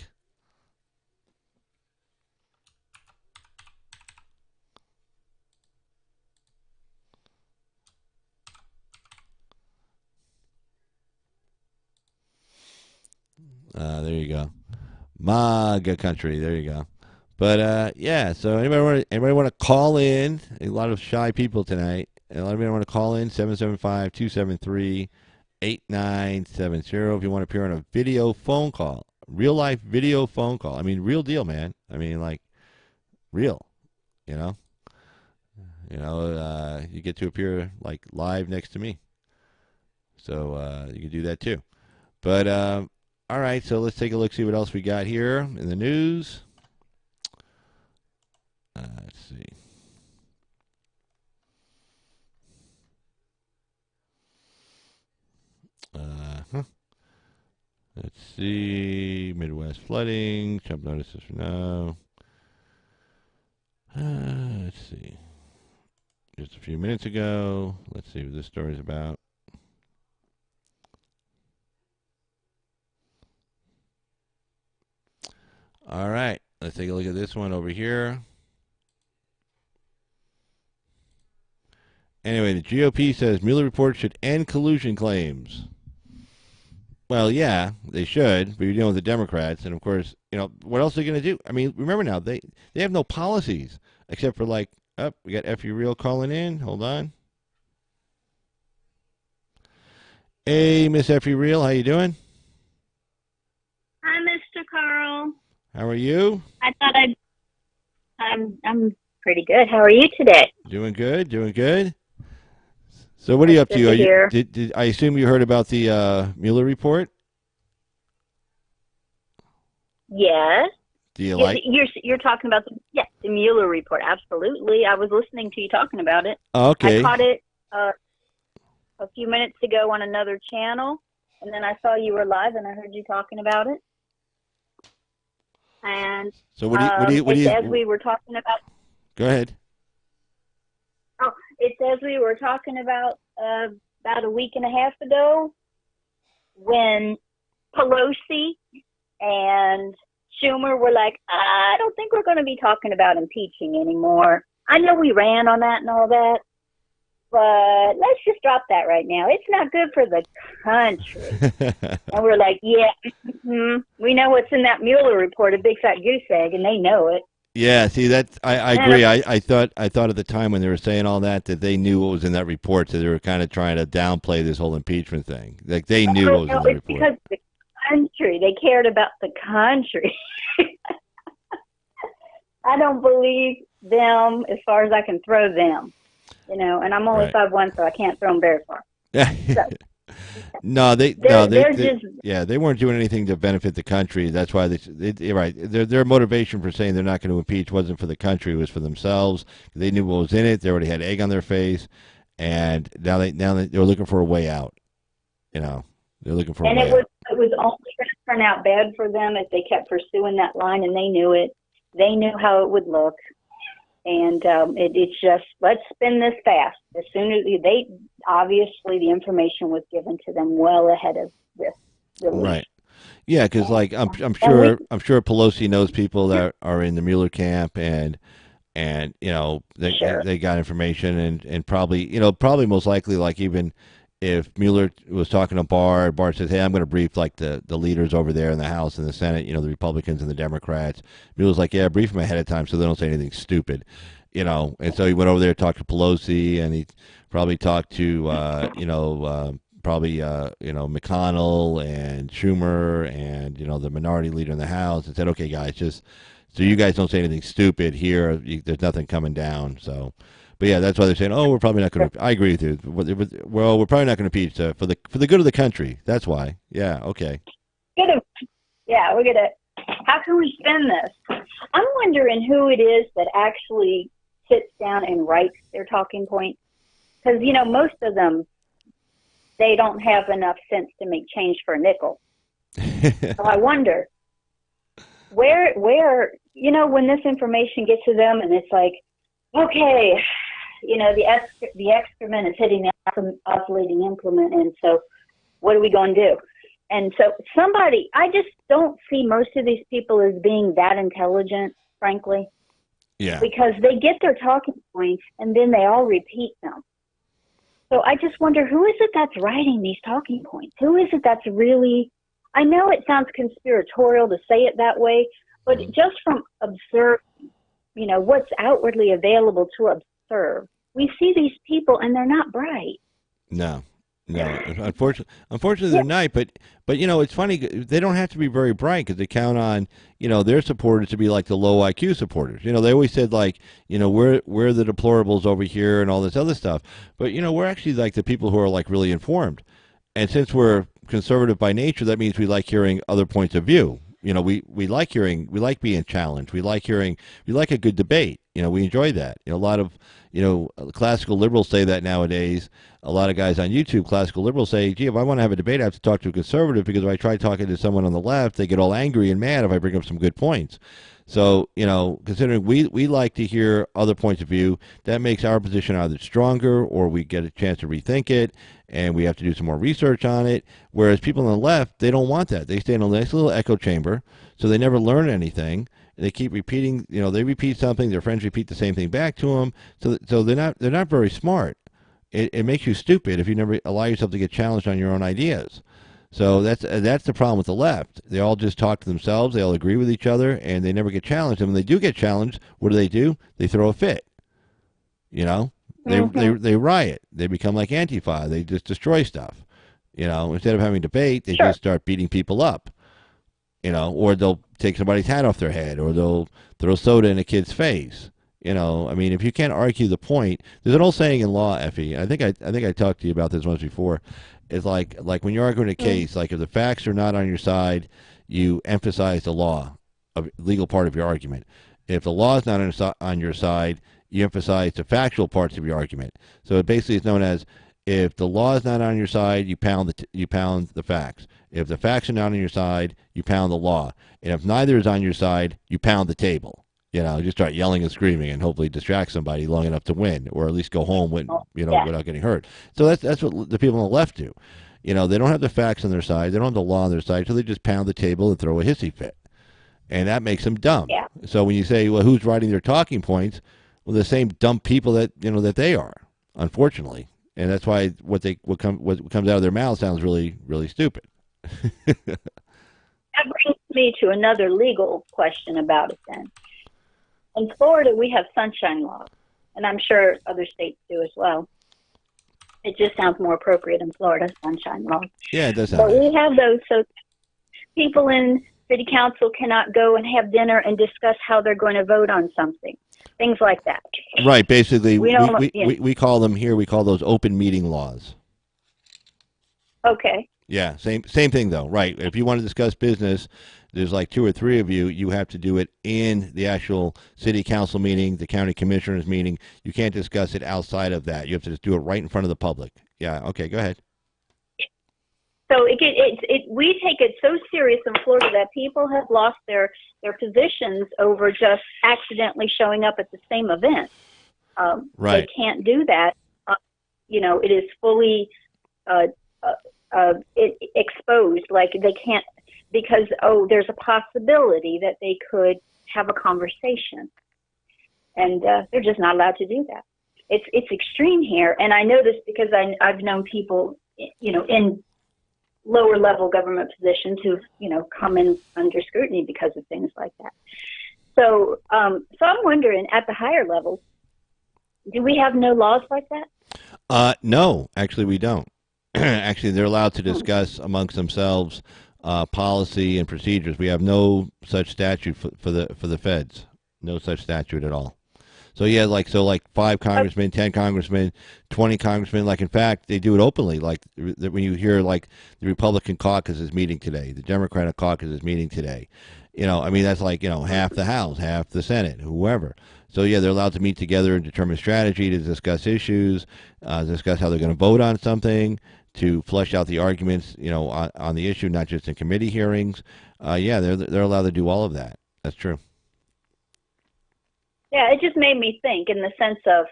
There you go. MAGA country. There you go. But yeah, so anybody want to call in? A lot of shy people tonight. Anybody want to call in? 775-273-8970. If you want to appear on a video phone call, real life video phone call. Real deal, man. Like real. You get to appear like live next to me. So you can do that too. But all right, so let's take a look, see what else we got here in the news. Let's see. Let's see. Midwest flooding. Trump notices for now. Let's see. Just a few minutes ago. Let's see what this story is about. All right. Let's take a look at this one over here. Anyway, the GOP says Mueller report should end collusion claims. Well, yeah, they should, but you're dealing with the Democrats, and of course, what else are they going to do? Remember now, they have no policies except for we got Effie Real calling in. Hold on. Hey, Miss Effie Real, how you doing? Hi, Mr. Carl. How are you? I'm pretty good. How are you today? Doing good, doing good. So what are you up to? Did I assume you heard about the Mueller report? Yes. Do you like? You're talking about the Mueller report? Absolutely. I was listening to you talking about it. Okay. I caught it a few minutes ago on another channel, and then I saw you were live, and I heard you talking about it. And so what do you? As we were talking about. Go ahead. Oh, it's as we were talking about a week and a half ago when Pelosi and Schumer were like, I don't think we're going to be talking about impeaching anymore. I know we ran on that and all that, but let's just drop that right now. It's not good for the country. And we're like, yeah, we know what's in that Mueller report, a big fat goose egg, and they know it. Yeah, see that I agree. I thought at the time when they were saying all that they knew what was in that report, so they were kind of trying to downplay this whole impeachment thing. Like they knew what was in the report. Because the country, they cared about the country. I don't believe them as far as I can throw them, and I'm only 5'1", so I can't throw them very far. So, No, they weren't doing anything to benefit the country. That's why you're right. Their motivation for saying they're not going to impeach wasn't for the country; it was for themselves. They knew what was in it. They already had egg on their face, and now they're looking for a way out. They're looking for a way out. It was only going to turn out bad for them if they kept pursuing that line, and they knew it. They knew how it would look. And it's just, let's spin this fast. As soon as obviously the information was given to them well ahead of this release. Right. Yeah, because I'm sure Pelosi knows people that are in the Mueller camp, and they got information, and probably most likely even if Mueller was talking to Barr says, "Hey, I'm going to brief like the leaders over there in the House and the Senate, the Republicans and the Democrats." Mueller's like, "Yeah, brief them ahead of time so they don't say anything stupid." And so he went over there, talked to Pelosi, and he probably talked to McConnell and Schumer and the minority leader in the House, and said, "Okay, guys, just so you guys don't say anything stupid here. There's nothing coming down." So, but yeah, that's why they're saying, "Oh, we're probably not going to." I agree with you. Well, we're probably not going to impeach for the good of the country. That's why. Yeah. Okay. Gonna, yeah, we're gonna. How can we spend this? I'm wondering who it is that actually sits down and writes their talking points, because most of them, they don't have enough sense to make change for a nickel. So I wonder where when this information gets to them and it's like, okay, the excrement is hitting the oscillating implement, and so what are we going to do? And so I just don't see most of these people as being that intelligent, frankly. Yeah. Because they get their talking points and then they all repeat them. So I just wonder, who is it that's writing these talking points? Who is it that's really, I know it sounds conspiratorial to say it that way, but just from observing, what's outwardly available to observe, we see these people and they're not bright. No. Unfortunately, they're not. But it's funny. They don't have to be very bright because they count on their supporters to be like the low IQ supporters. They always said like we're the deplorables over here and all this other stuff. But we're actually like the people who are like really informed. And since we're conservative by nature, that means we like hearing other points of view. We like being challenged. We like a good debate. We enjoy that. A lot of classical liberals say that nowadays. A lot of guys on YouTube, classical liberals, say, "Gee, if I want to have a debate, I have to talk to a conservative because if I try talking to someone on the left, they get all angry and mad if I bring up some good points." So, considering we like to hear other points of view, that makes our position either stronger or we get a chance to rethink it and we have to do some more research on it. Whereas people on the left, they don't want that. They stay in a nice little echo chamber, so they never learn anything. They keep repeating, they repeat something, their friends repeat the same thing back to them. So they're not very smart. It makes you stupid if you never allow yourself to get challenged on your own ideas. So that's the problem with the left. They all just talk to themselves. They all agree with each other, and they never get challenged. And when they do get challenged, what do? They throw a fit. They riot. They become like Antifa. They just destroy stuff. Instead of having debate, they just start beating people up. Or they'll take somebody's hat off their head, or they'll throw soda in a kid's face. If you can't argue the point, there's an old saying in law, Effie. I think I talked to you about this once before. It's like when you're arguing a case, like if the facts are not on your side, you emphasize the law, a legal part of your argument. If the law is not on your side, you emphasize the factual parts of your argument. So it basically is known as if the law is not on your side, you pound the facts. If the facts are not on your side, you pound the law. And if neither is on your side, you pound the table. Just start yelling and screaming and hopefully distract somebody long enough to win, or at least go home without getting hurt. So that's what the people on the left do. They don't have the facts on their side, they don't have the law on their side, so they just pound the table and throw a hissy fit, and that makes them dumb. Yeah. So when you say, well, who's writing their talking points? Well, the same dumb people that that they are, unfortunately, and that's why what comes out of their mouth sounds really, really stupid. That brings me to another legal question about it then. In Florida, we have sunshine laws, and I'm sure other states do as well. It just sounds more appropriate in Florida, sunshine laws. Yeah, it does sound But nice. we have those, so people in city council cannot go and have dinner and discuss how they're going to vote on something, things like that. Right, basically, we call them here, we call those open meeting laws. Okay. Yeah, same thing though. Right. If you want to discuss business, there's like two or three of you. You have to do it in the actual city council meeting, the county commissioners meeting. You can't discuss it outside of that. You have to just do it right in front of the public. Yeah. Okay. Go ahead. So we take it so serious in Florida that people have lost their positions over just accidentally showing up at the same event. Right. They can't do that. It is fully exposed. Like they can't, because there's a possibility that they could have a conversation, and they're just not allowed to do that. It's extreme here, and I know this because I've known people in lower level government positions who've, come in under scrutiny because of things like that. So, so I'm wondering, at the higher levels, do we have no laws like that? No, actually, we don't. Actually, they're allowed to Hmm. discuss amongst themselves policy and procedures. We have no such statute for the feds. No such statute at all. So yeah, like five Oh, congressmen, 10 congressmen, 20 congressmen. Like in fact, they do it openly. Like when you hear like the Republican caucus is meeting today, the Democratic caucus is meeting today. I mean that's like half the House, half the Senate, whoever. So yeah, they're allowed to meet together and determine strategy to discuss issues, discuss how they're going to vote on something, to flesh out the arguments, on the issue, not just in committee hearings. Yeah, they're allowed to do all of that. That's true. yeah, it just made me think in the sense that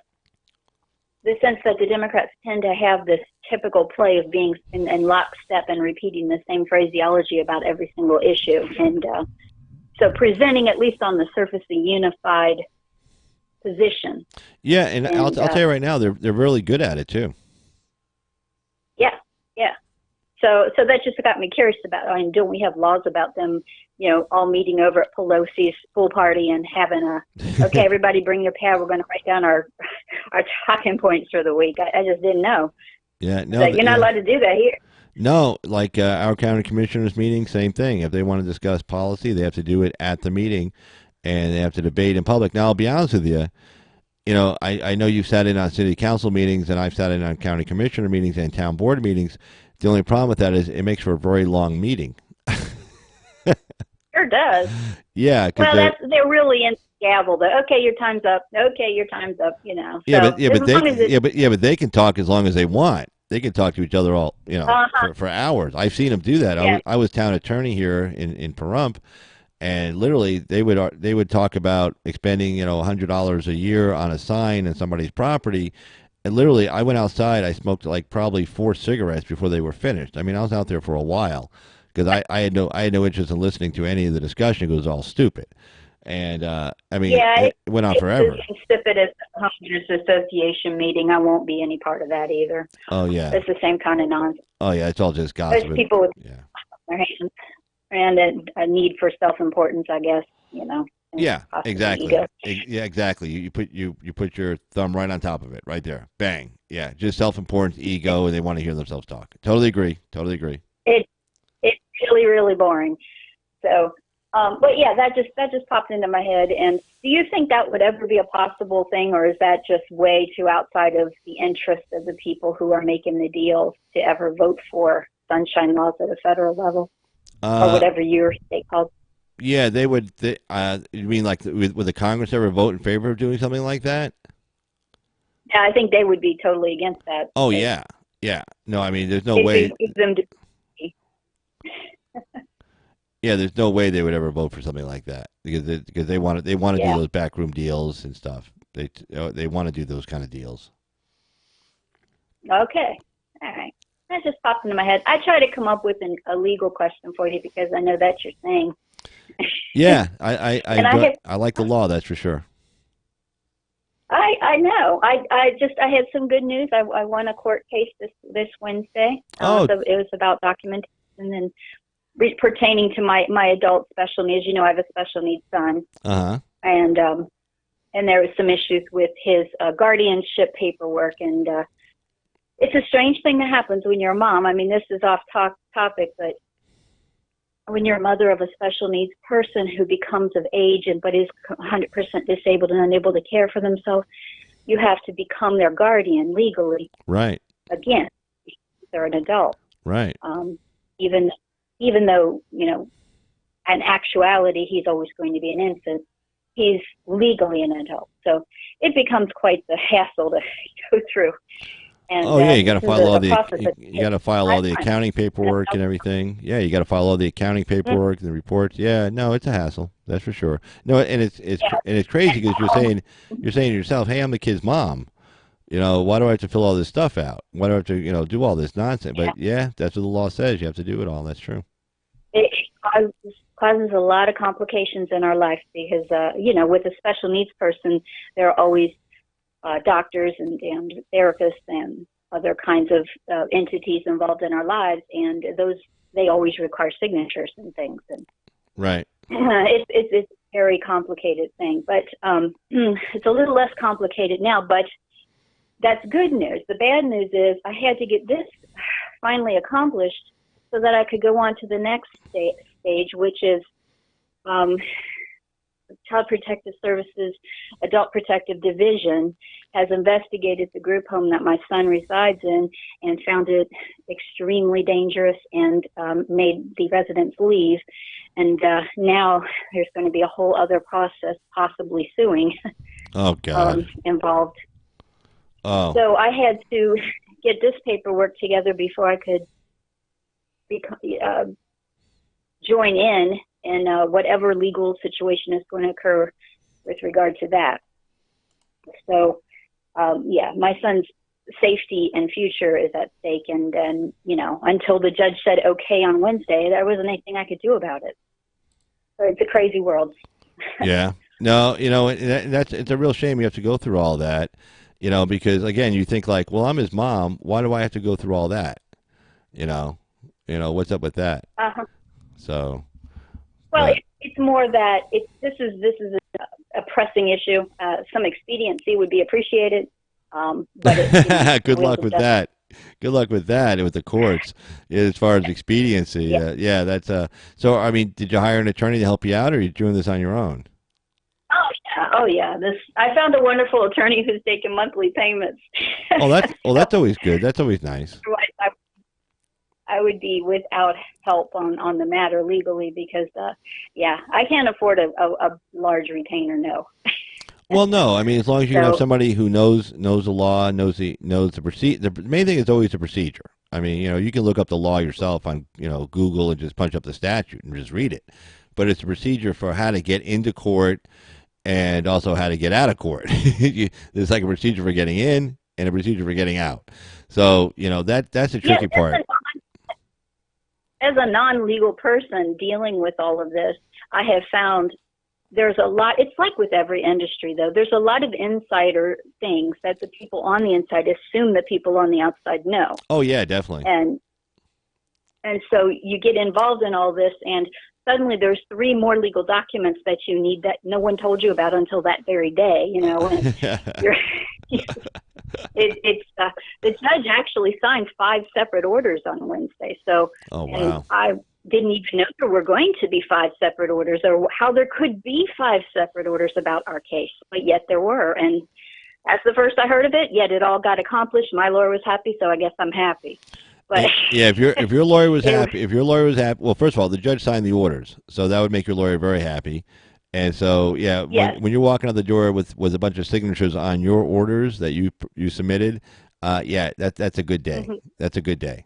the Democrats tend to have this typical play of being in lockstep and repeating the same phraseology about every single issue, and so presenting at least on the surface a unified position. Yeah, and I'll And I'll tell you right now, they're really good at it too. yeah, yeah. So that just got me curious about. I mean, don't we have laws about them? All meeting over at Pelosi's pool party and having okay, everybody bring your pad. We're going to write down our our talking points for the week. I just didn't know Yeah, no, that you're not yeah, allowed to do that here. no. Like our county commissioners meeting, same thing. If they want to discuss policy, they have to do it at the meeting, and they have to debate in public. Now, I'll be honest with you. I know you've sat in on city council meetings, and I've sat in on county commissioner meetings and town board meetings. The only problem with that is it makes for a very long meeting. Sure does. Yeah, because Well, they're really in the gavel. Okay, your time's up. Okay, your time's up. yeah, So but yeah, as but they long as it's but they can talk as long as they want. They can talk to each other all uh-huh, for hours. I've seen them do that. I yeah, was I was town attorney here in Pahrump, and literally they would talk about expending $100 a year on a sign in somebody's property, and literally I went outside. I smoked like probably 4 cigarettes before they were finished. I mean, I was out there for a while because I had no interest in listening to any of the discussion. It was all stupid, and I mean yeah. it went on It's as forever. insipid as the homeowners association meeting. I won't be any part of that either. Oh yeah, It's the same kind of nonsense. oh yeah, it's all just There's gossip. And, people with yeah. their hands and a need for self-importance, I guess. And Yeah, possibly exactly. ego. Yeah, exactly. You put your thumb right on top of it, right there. Bang. Yeah, just self-importance, ego, and they want to hear themselves talk. Totally agree. Totally agree. It it's really really boring. So, but yeah, that just popped into my head. And do you think that would ever be a possible thing, or is that just way too outside of the interest of the people who are making the deals to ever vote for sunshine laws at a federal level, or Uh, whatever your state calls? yeah, they would. You mean like would the Congress ever vote in favor of doing something like that? Yeah, I think they would be totally against that. Oh yeah, yeah. No, I mean, there's no It way. behooves them to be. Yeah, there's no way they would ever vote for something like that because they want to do Yeah. those backroom deals and stuff. They want to do those kind of deals. Okay. All right. That just popped into my head. I try to come up with a legal question for you because I know that's your thing. Yeah, I And I enjoy. have I like the law. That's for sure. I know. I had some good news. I won a court case this Wednesday. Oh, So it was about documentation and pertaining to my adult special needs. I have a special needs son, uh huh. and and there was some issues with his guardianship paperwork, and it's a strange thing that happens when you're a mom. I mean, this is off topic, but when you're a mother of a special needs person who becomes of age and but is 100% disabled and unable to care for themselves, you have to become their guardian legally Right. again. They're an adult, Right. um, even even though in actuality he's always going to be an infant. He's legally an adult, so it becomes quite the hassle to go through. And Oh yeah, you got this to is file all a the process that you got takes to file a all the lifetime. accounting paperwork and everything. Yeah, you got to file all the accounting paperwork and the reports. Yeah, no, it's a hassle. That's for sure. No, and it's crazy because you're saying to yourself, "Hey, I'm the kid's mom. Why do I have to fill all this stuff out? Why do I have to do all this nonsense?" Yeah, But yeah, that's what the law says. You have to do it all. That's true. it causes a lot of complications in our life because with a special needs person, there are always doctors and therapists and other kinds of entities involved in our lives, and those they always require signatures and things, and Right. it's a very complicated thing. But it's a little less complicated now. But that's good news. The bad news is I had to get this finally accomplished so that I could go on to the next stage, which is Child Protective Services Adult Protective Division has investigated the group home that my son resides in and found it extremely dangerous and made the residents leave. And now there's going to be a whole other process, possibly suing, Oh God. involved. Oh. So I had to get this paperwork together before I could join in whatever legal situation is going to occur with regard to that. So, my son's safety and future is at stake. And then, until the judge said okay on Wednesday, there wasn't anything I could do about it. So it's a crazy world. Yeah. No, it's a real shame you have to go through all that, because again, you think like, well, I'm his mom. Why do I have to go through all that? What's up with that? Uh-huh. So, well, it's more that this is a pressing issue. Some expediency would be appreciated, but good luck with that. Good luck with that with the courts as far as expediency. Yeah, that's So, I mean, did you hire an attorney to help you out, or are you doing this on your own? Oh yeah. I found a wonderful attorney who's taking monthly payments. That's always good. That's always nice. I would be without help on the matter legally because, I can't afford a large retainer. No. Well, no. I mean, as long as you have somebody who knows the law, knows the procedure. The main thing is always the procedure. I mean, you can look up the law yourself on Google and just punch up the statute and just read it. But it's a procedure for how to get into court and also how to get out of court. There's like a procedure for getting in and a procedure for getting out. So that's the tricky part. As a non-legal person dealing with all of this, I have found there's a lot. It's like with every industry, though. There's a lot of insider things that the people on the inside assume the people on the outside know. Oh yeah, definitely. And so you get involved in all this, and suddenly there's 3 more legal documents that you need that no one told you about until that very day. And the judge actually signed 5 separate orders on Wednesday. So, oh wow. I didn't even know there were going to be 5 separate orders, or how there could be 5 separate orders about our case, but yet there were. And that's the first I heard of it. Yet it all got accomplished. My lawyer was happy, so I guess I'm happy. But yeah, if your lawyer was happy, well, first of all, the judge signed the orders, so that would make your lawyer very happy. And so, yes. when you're walking out the door with a bunch of signatures on your orders that you submitted, that's a good day. Mm-hmm. That's a good day,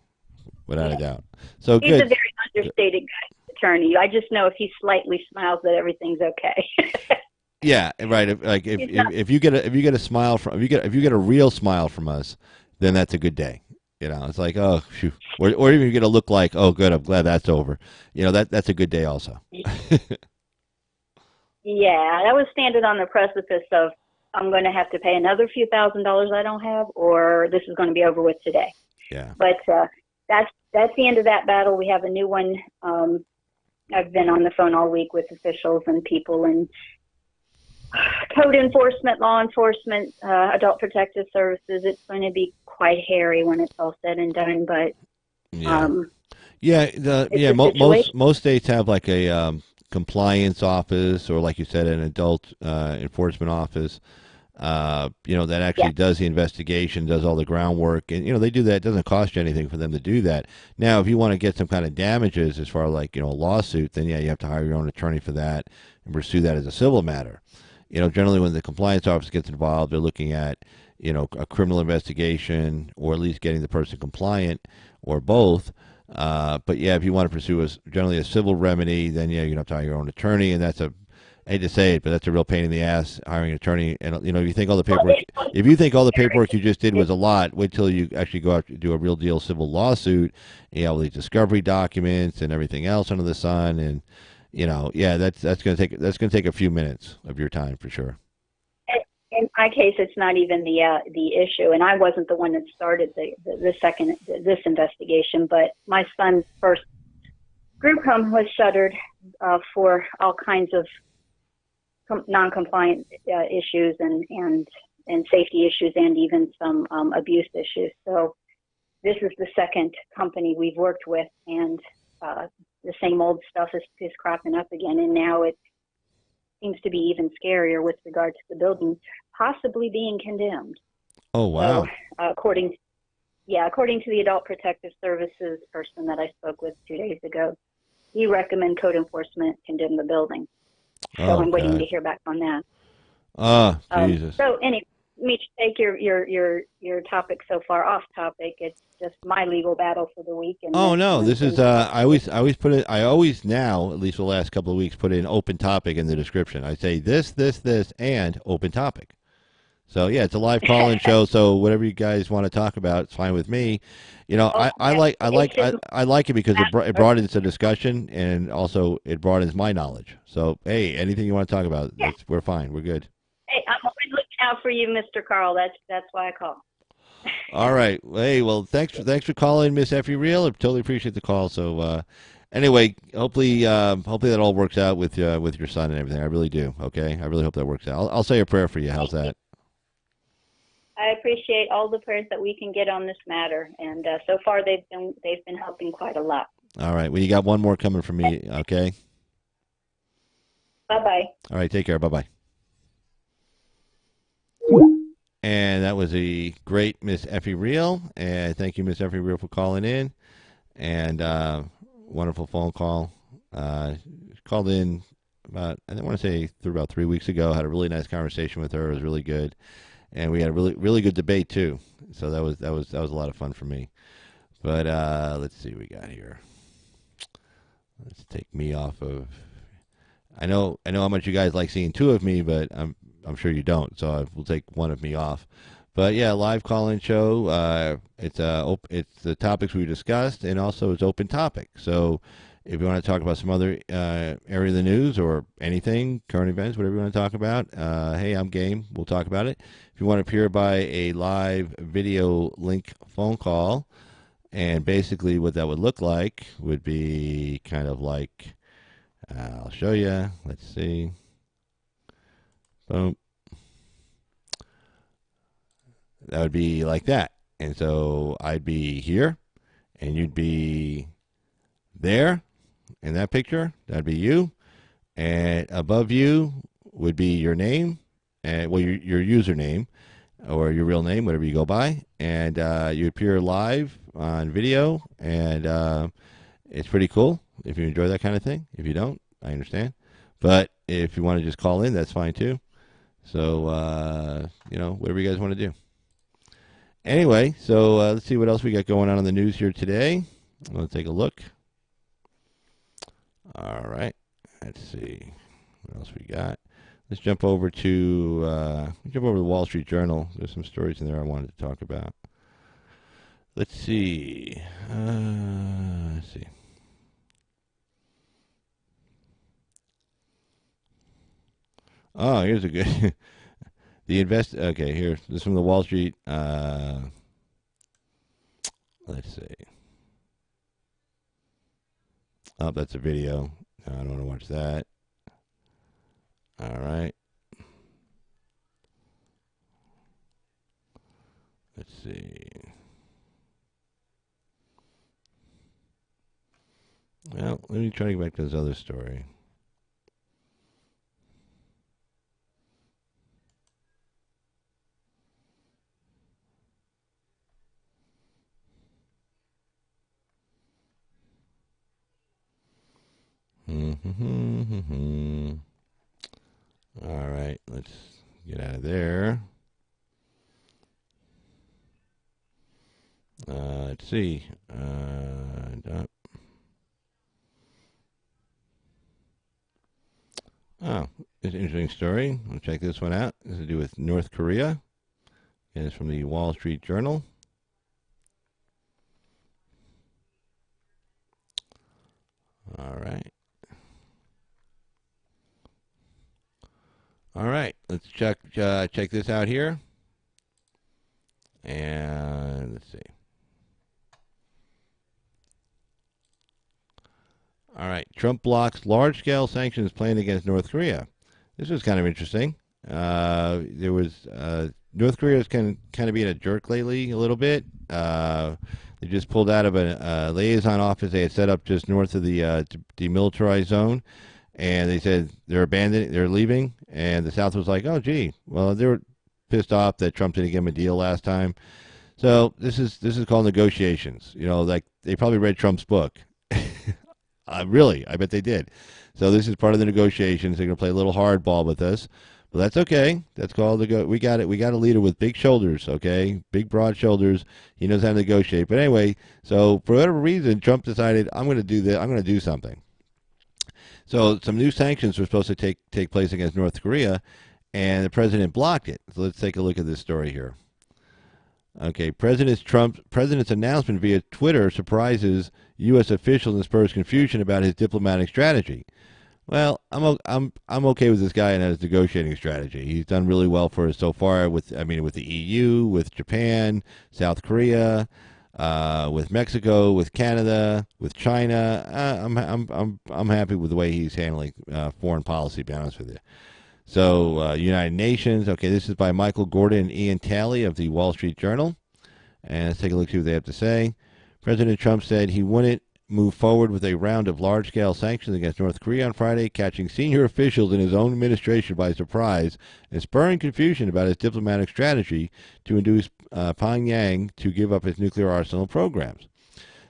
without a doubt. So he's a very understated guy, attorney. I just know if he slightly smiles that everything's okay. Yeah, right. If you get a smile if you get a real smile from us, then that's a good day. It's like, oh, phew. Or even you get a look like, oh, good, I'm glad that's over. That's a good day also. Yeah, I was standing on the precipice of I'm going to have to pay another few $1,000s I don't have, or this is going to be over with today. Yeah. But that's the end of that battle. We have a new one. I've been on the phone all week with officials and people and code enforcement, law enforcement, adult protective services. It's going to be quite hairy when it's all said and done. But most states have like a compliance office, or like you said, an adult enforcement office. That actually does the investigation, does all the groundwork, and they do that. It doesn't cost you anything for them to do that. Now, if you want to get some kind of damages, as far as like a lawsuit, then you have to hire your own attorney for that and pursue that as a civil matter. Generally when the compliance office gets involved, they're looking at a criminal investigation, or at least getting the person compliant, or both. But if you want to pursue generally a civil remedy, then you have to hire your own attorney, and that's I hate to say it, but that's a real pain in the ass, hiring an attorney. And if you think all the paperwork you just did was a lot, wait till you actually go out and do a real deal civil lawsuit. All these discovery documents and everything else under the sun, and that's going to take a few minutes of your time for sure. in my case, it's not even the issue, and I wasn't the one that started this investigation. But my son's first group home was shuttered for all kinds of non-compliant issues and safety issues, and even some abuse issues. So this is the second company we've worked with, and the same old stuff is cropping up again, and now it seems to be even scarier with regard to the building possibly being condemned. Oh, So, wow. according according to the Adult Protective Services person that I spoke with 2 days ago, he recommended code enforcement condemn the building. So Oh, I'm waiting to God. hear back on that. Oh, Jesus. So anyway, me to take your topic so far off topic. It's just my legal battle for the week, and Oh then no, when this is things I always put it I always now, at least the last couple of weeks, put in open topic in the description. I say this and open topic. So yeah, it's a live call in show, so whatever you guys want to talk about, it's fine with me. You know, oh, it's just I like it because it broadens the discussion, and also it broadens my knowledge. So hey, anything you want to talk about, yeah. we're fine. We're good. Hey, I'm always looking out for you, Mr. Carl. That's why I call. All right. Hey, well, thanks for calling, Miss Effie Real. I totally appreciate the call. So, anyway, hopefully that all works out with your son and everything. I really do. Okay, I really hope that works out. I'll say a prayer for you. How's Thank you. that? I appreciate all the prayers that we can get on this matter, and so far they've been helping quite a lot. All right. Well, you got one more coming from me. Okay. Bye bye. All right. Take care. Bye bye. And that was a great Miss Effie Real. And thank you, Miss Effie Real, for calling in. And wonderful phone call. Called in about, I want to say, through about 3 weeks ago. Had a really nice conversation with her. It was really good, and we had a really good debate too. So that was a lot of fun for me. But let's see what we got here. Let's take me off of. I know how much you guys like seeing two of me, but I'm sure you don't. So we'll take one of me off. But yeah, live call-in show. It's the topics we discussed, and also it's open topic. So if you want to talk about some other area of the news or anything, current events, whatever you want to talk about, hey, I'm game. We'll talk about it. If you want to appear by a live video link phone call, and basically what that would look like would be kind of like, I'll show you. Let's see. Boom. That would be like that. And so I'd be here, and you'd be there in that picture. That'd be you. And above you would be your name, and well, your username or your real name, whatever you go by. And you appear live on video, and it's pretty cool if you enjoy that kind of thing. If you don't, I understand. But if you want to just call in, that's fine too. So, whatever you guys want to do. Anyway, so let's see what else we got going on in the news here today. Let's take a look. All right. Let's see what else we got. Let's jump over to the Wall Street Journal. There's some stories in there I wanted to talk about. Let's see. Let's see. Oh, here's a good. Okay, here. This is from the Wall Street. Let's see. Oh, that's a video. I don't want to watch that. All right. Let's see. Well, let me try to get back to this other story. All right, let's get out of there. Let's see. Oh, it's an interesting story. We'll check this one out. This has to do with North Korea. And it's from the Wall Street Journal. All right. All right, let's check this out here, and let's see. All right, Trump blocks large-scale sanctions planned against North Korea. This was kind of interesting. There was North Korea's kind of being a jerk lately, a little bit. They just pulled out of a liaison office they had set up just north of the demilitarized zone, and they said they're leaving, and the South was like, oh, gee, well, they were pissed off that Trump didn't give them a deal last time. So this is called negotiations. You know, like they probably read Trump's book. Really, I bet they did. So this is part of the negotiations. They're going to play a little hardball with us, but that's okay. That's called the go. We got it. We got a leader with big shoulders. Okay, big broad shoulders. He knows how to negotiate. But anyway, so for whatever reason, Trump decided I'm going to do this. I'm going to do something. So some new sanctions were supposed to take place against North Korea, and the president blocked it. So let's take a look at this story here. Okay, President's announcement via Twitter surprises U.S. officials and spurs confusion about his diplomatic strategy. Well, I'm okay with this guy and his negotiating strategy. He's done really well for us so far with the EU, with Japan, South Korea, with Mexico, with Canada, with China. I'm happy with the way he's handling foreign policy. To be honest with you. So, United Nations. Okay, this is by Michael Gordon and Ian Talley of the Wall Street Journal. And let's take a look, see what they have to say. President Trump said he wouldn't move forward with a round of large scale sanctions against North Korea on Friday, catching senior officials in his own administration by surprise and spurring confusion about his diplomatic strategy to induce Pyongyang to give up its nuclear arsenal programs.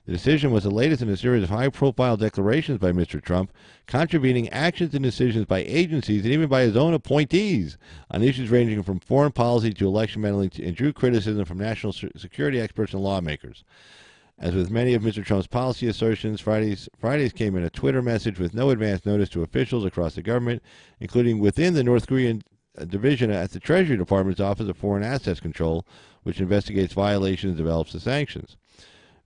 The decision was the latest in a series of high profile declarations by Mr. Trump, contravening actions and decisions by agencies and even by his own appointees on issues ranging from foreign policy to election meddling and drew criticism from national security experts and lawmakers. As with many of Mr. Trump's policy assertions, Fridays came in a Twitter message with no advance notice to officials across the government, including within the North Korean division at the Treasury Department's Office of Foreign Assets Control, which investigates violations and develops the sanctions.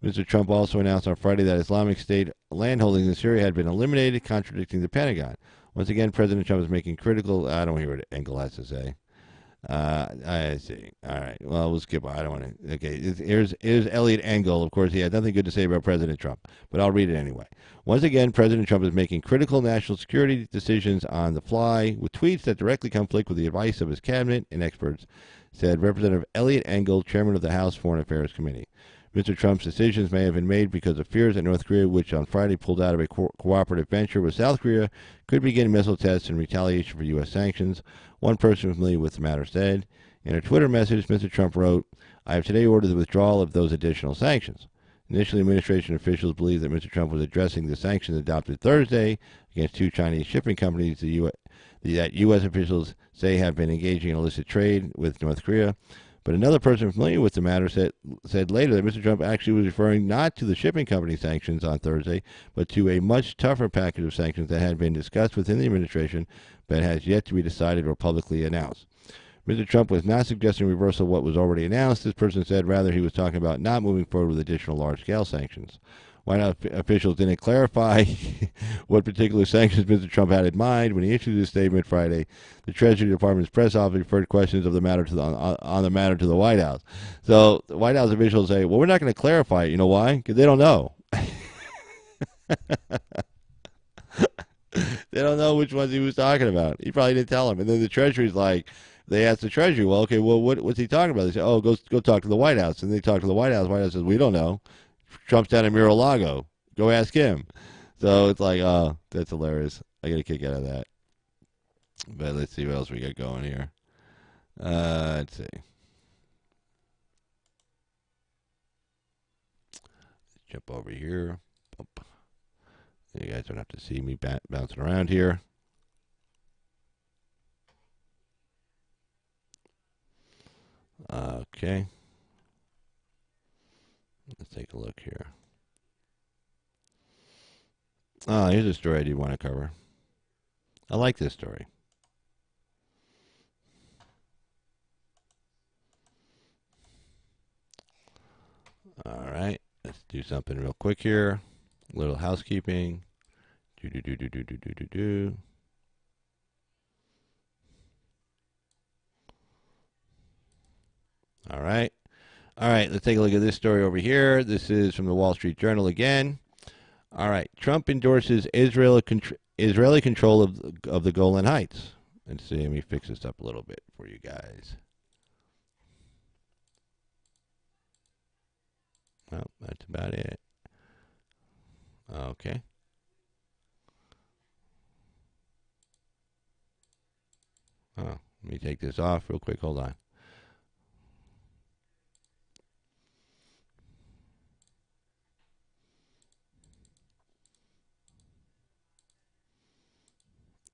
Mr. Trump also announced on Friday that Islamic State land holdings in Syria had been eliminated, contradicting the Pentagon. Once again, President Trump is making critical. I don't hear what Engel has to say. I see. All right. Well, we'll skip. I don't want to. Okay. Here's Elliot Engel. Of course, he had nothing good to say about President Trump, but I'll read it anyway. Once again, President Trump is making critical national security decisions on the fly with tweets that directly conflict with the advice of his cabinet and experts, said Representative Elliot Engel, chairman of the House Foreign Affairs Committee. Mr. Trump's decisions may have been made because of fears that North Korea, which on Friday pulled out of a cooperative venture with South Korea, could begin missile tests in retaliation for U.S. sanctions, one person familiar with the matter said. In a Twitter message, Mr. Trump wrote, I have today ordered the withdrawal of those additional sanctions. Initially, administration officials believed that Mr. Trump was addressing the sanctions adopted Thursday against two Chinese shipping companies that U.S. officials say have been engaging in illicit trade with North Korea. But another person familiar with the matter said later that Mr. Trump actually was referring not to the shipping company sanctions on Thursday, but to a much tougher package of sanctions that had been discussed within the administration but has yet to be decided or publicly announced. Mr. Trump was not suggesting reversal of what was already announced, this person said. Rather, he was talking about not moving forward with additional large-scale sanctions. White House officials didn't clarify what particular sanctions Mr. Trump had in mind when he issued his statement Friday. The Treasury Department's press office referred questions of the matter on the matter to the White House. So the White House officials say, "Well, we're not going to clarify it. You know why? Because they don't know. They don't know which ones he was talking about. He probably didn't tell them." And then the Treasury's like, they asked the Treasury, "Well, okay, well, what's he talking about?" They say, "Oh, go talk to the White House." And they talk to the White House. The White House says, "We don't know. Trump's down in Mar-a-Lago. Go ask him." So it's like, oh, that's hilarious. I get a kick out of that. But let's see what else we got going here. Let's see. Jump over here. You guys don't have to see me bouncing around here. Okay. Let's take a look here. Here's a story I do want to cover. I like this story. All right. Let's do something real quick here. A little housekeeping. Do. All right. All right, let's take a look at this story over here. This is from the Wall Street Journal again. All right, Trump endorses Israeli control of the Golan Heights. Let's see, let me fix this up a little bit for you guys. Well, that's about it. Okay. Oh, let me take this off real quick. Hold on.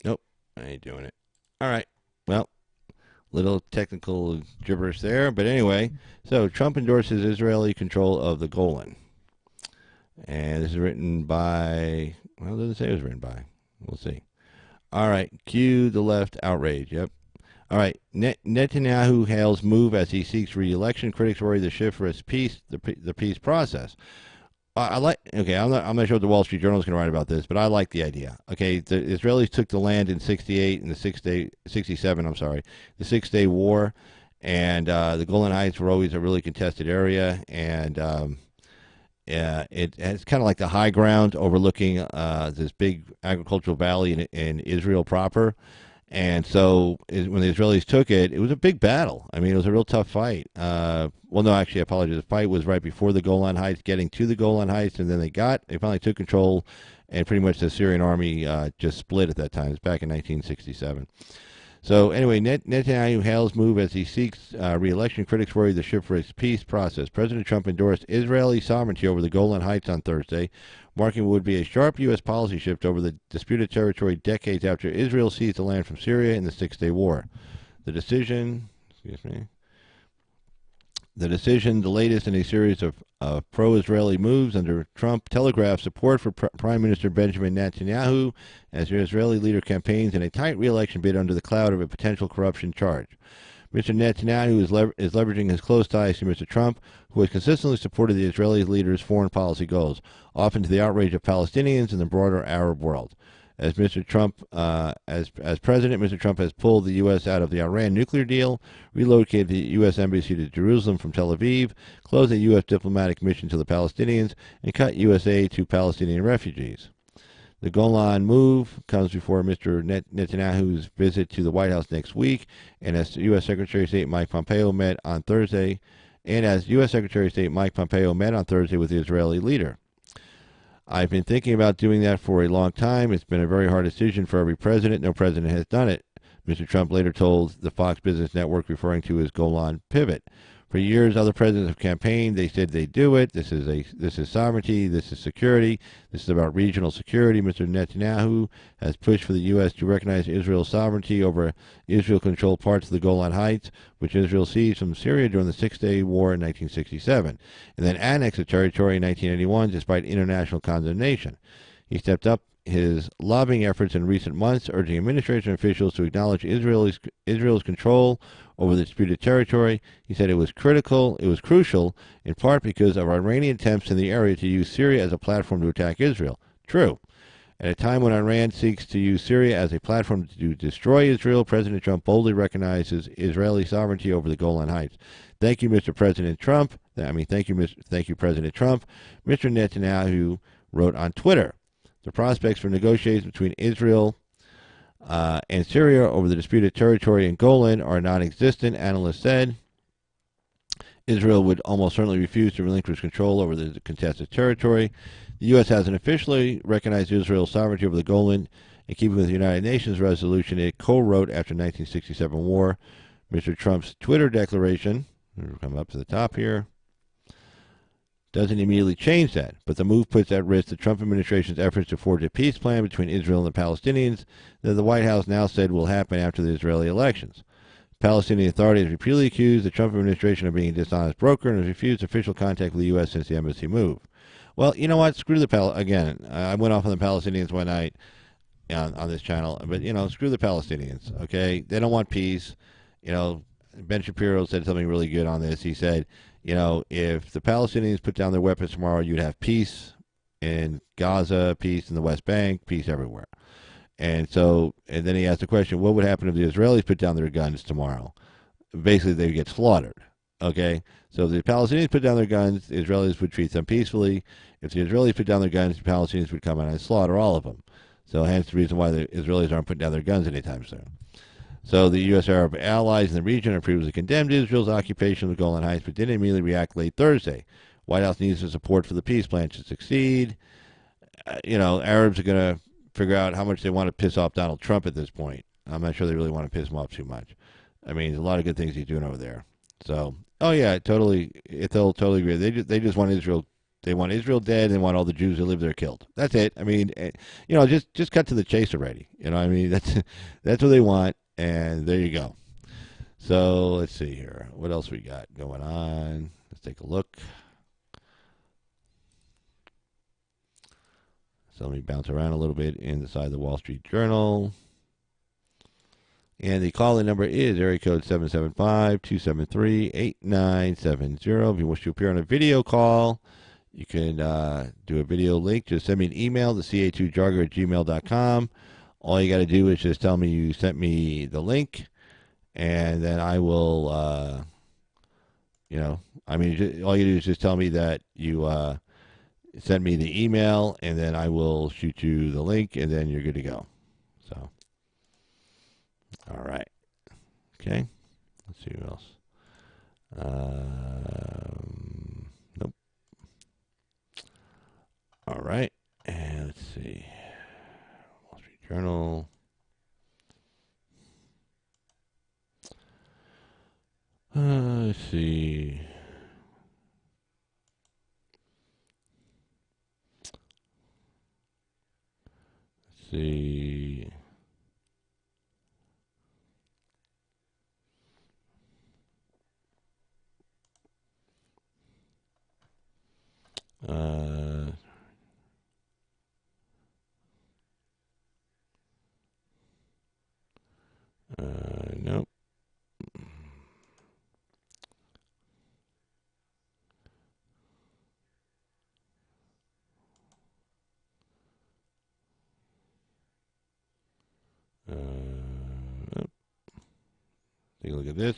Nope, I ain't doing it. All right. Well, little technical gibberish there, but anyway. So Trump endorses Israeli control of the Golan, and this is written by. Well, it doesn't say it was written by. We'll see. All right. Cue the left outrage. Yep. All right. Netanyahu hails move as he seeks re-election. Critics worry the shift risks the peace process. I like. Okay, I'm not sure what the Wall Street Journal is going to write about this, but I like the idea. Okay, the Israelis took the land in '68 and the 6 day '67. I'm sorry, the 6 Day War, and the Golan Heights were always a really contested area, and yeah, it's kind of like the high ground overlooking this big agricultural valley in Israel proper. And so when the Israelis took it, it was a big battle. I mean, it was a real tough fight. Well, no, actually, I apologize. The fight was right before the Golan Heights, getting to the Golan Heights, and then they finally took control, and pretty much the Syrian army just split at that time. It was back in 1967. So anyway, Netanyahu hails move as he seeks re-election. Critics worry the shift for his peace process. President Trump endorsed Israeli sovereignty over the Golan Heights on Thursday, marking what would be a sharp U.S. policy shift over the disputed territory decades after Israel seized the land from Syria in the 6 Day War. The decision, the latest in a series of pro-Israeli moves under Trump, telegraphs support for Prime Minister Benjamin Netanyahu as the Israeli leader campaigns in a tight re-election bid under the cloud of a potential corruption charge. Mr. Netanyahu is leveraging his close ties to Mr. Trump, who has consistently supported the Israeli leader's foreign policy goals, often to the outrage of Palestinians and the broader Arab world. As Mr. Trump, as president, Mr. Trump has pulled the U.S. out of the Iran nuclear deal, relocated the U.S. embassy to Jerusalem from Tel Aviv, closed a U.S. diplomatic mission to the Palestinians, and cut U.S. aid to Palestinian refugees. The Golan move comes before Mr. Netanyahu's visit to the White House next week, and as U.S. Secretary of State Mike Pompeo met on Thursday, with the Israeli leader. I've been thinking about doing that for a long time. It's been a very hard decision for every president. No president has done it, Mr. Trump later told the Fox Business Network, referring to his Golan pivot. For years, other presidents have campaigned. They said they'd do it. This is sovereignty. This is security. This is about regional security. Mr. Netanyahu has pushed for the U.S. to recognize Israel's sovereignty over Israel-controlled parts of the Golan Heights, which Israel seized from Syria during the 6 Day War in 1967, and then annexed the territory in 1981 despite international condemnation. He stepped up his lobbying efforts in recent months, urging administration officials to acknowledge Israel's control over the disputed territory. He said it was crucial, in part because of Iranian attempts in the area to use Syria as a platform to attack Israel. True. At a time when Iran seeks to use Syria as a platform to destroy Israel, President Trump boldly recognizes Israeli sovereignty over the Golan Heights. Thank you, Mr. President Trump. Thank you, President Trump. Mr. Netanyahu wrote on Twitter. The prospects for negotiations between Israel and Syria over the disputed territory in Golan are non-existent, analysts said. Israel would almost certainly refuse to relinquish control over the contested territory. The U.S. hasn't officially recognized Israel's sovereignty over the Golan, in keeping with the United Nations resolution it co-wrote after the 1967 war. Mr. Trump's Twitter declaration, we'll come up to the top here, doesn't immediately change that, but the move puts at risk the Trump administration's efforts to forge a peace plan between Israel and the Palestinians that the White House now said will happen after the Israeli elections. Palestinian authorities repeatedly accused the Trump administration of being a dishonest broker and has refused official contact with the U.S. since the embassy move. Well, you know what? Screw the again. I went off on the Palestinians one night on this channel, but screw the Palestinians. Okay, they don't want peace. Ben Shapiro said something really good on this. He said, if the Palestinians put down their weapons tomorrow, you'd have peace in Gaza, peace in the West Bank, peace everywhere. And then he asked the question, what would happen if the Israelis put down their guns tomorrow? Basically, they would get slaughtered. Okay, so if the Palestinians put down their guns, the Israelis would treat them peacefully. If the Israelis put down their guns, the Palestinians would come out and slaughter all of them. So hence the reason why the Israelis aren't putting down their guns anytime soon. So the U.S. Arab allies in the region have previously condemned Israel's occupation of the Golan Heights, but didn't immediately react late Thursday. White House needs the support for the peace plan to succeed. Arabs are going to figure out how much they want to piss off Donald Trump at this point. I'm not sure they really want to piss him off too much. I mean, there's a lot of good things he's doing over there. So, oh yeah, totally, they'll totally agree. They just want Israel. They want Israel dead. And they want all the Jews who live there killed. That's it. I mean, just cut to the chase already. I mean, that's what they want, and there you go. So let's see here. What else we got going on? Let's take a look. So let me bounce around a little bit inside the Wall Street Journal. And the call-in number is area code 775-273-8970. If you wish to appear on a video call, you can do a video link. Just send me an email to ca2jarger@gmail.com. All you got to do is just tell me you sent me the link, and then I will, all you do is just tell me that you send me the email, and then I will shoot you the link, and then you're good to go. So, all right. Okay. Let's see who else. Nope. All right. And let's see. Wall Street Journal. Let's see. Let's see. Nope. Nope. Take a look at this.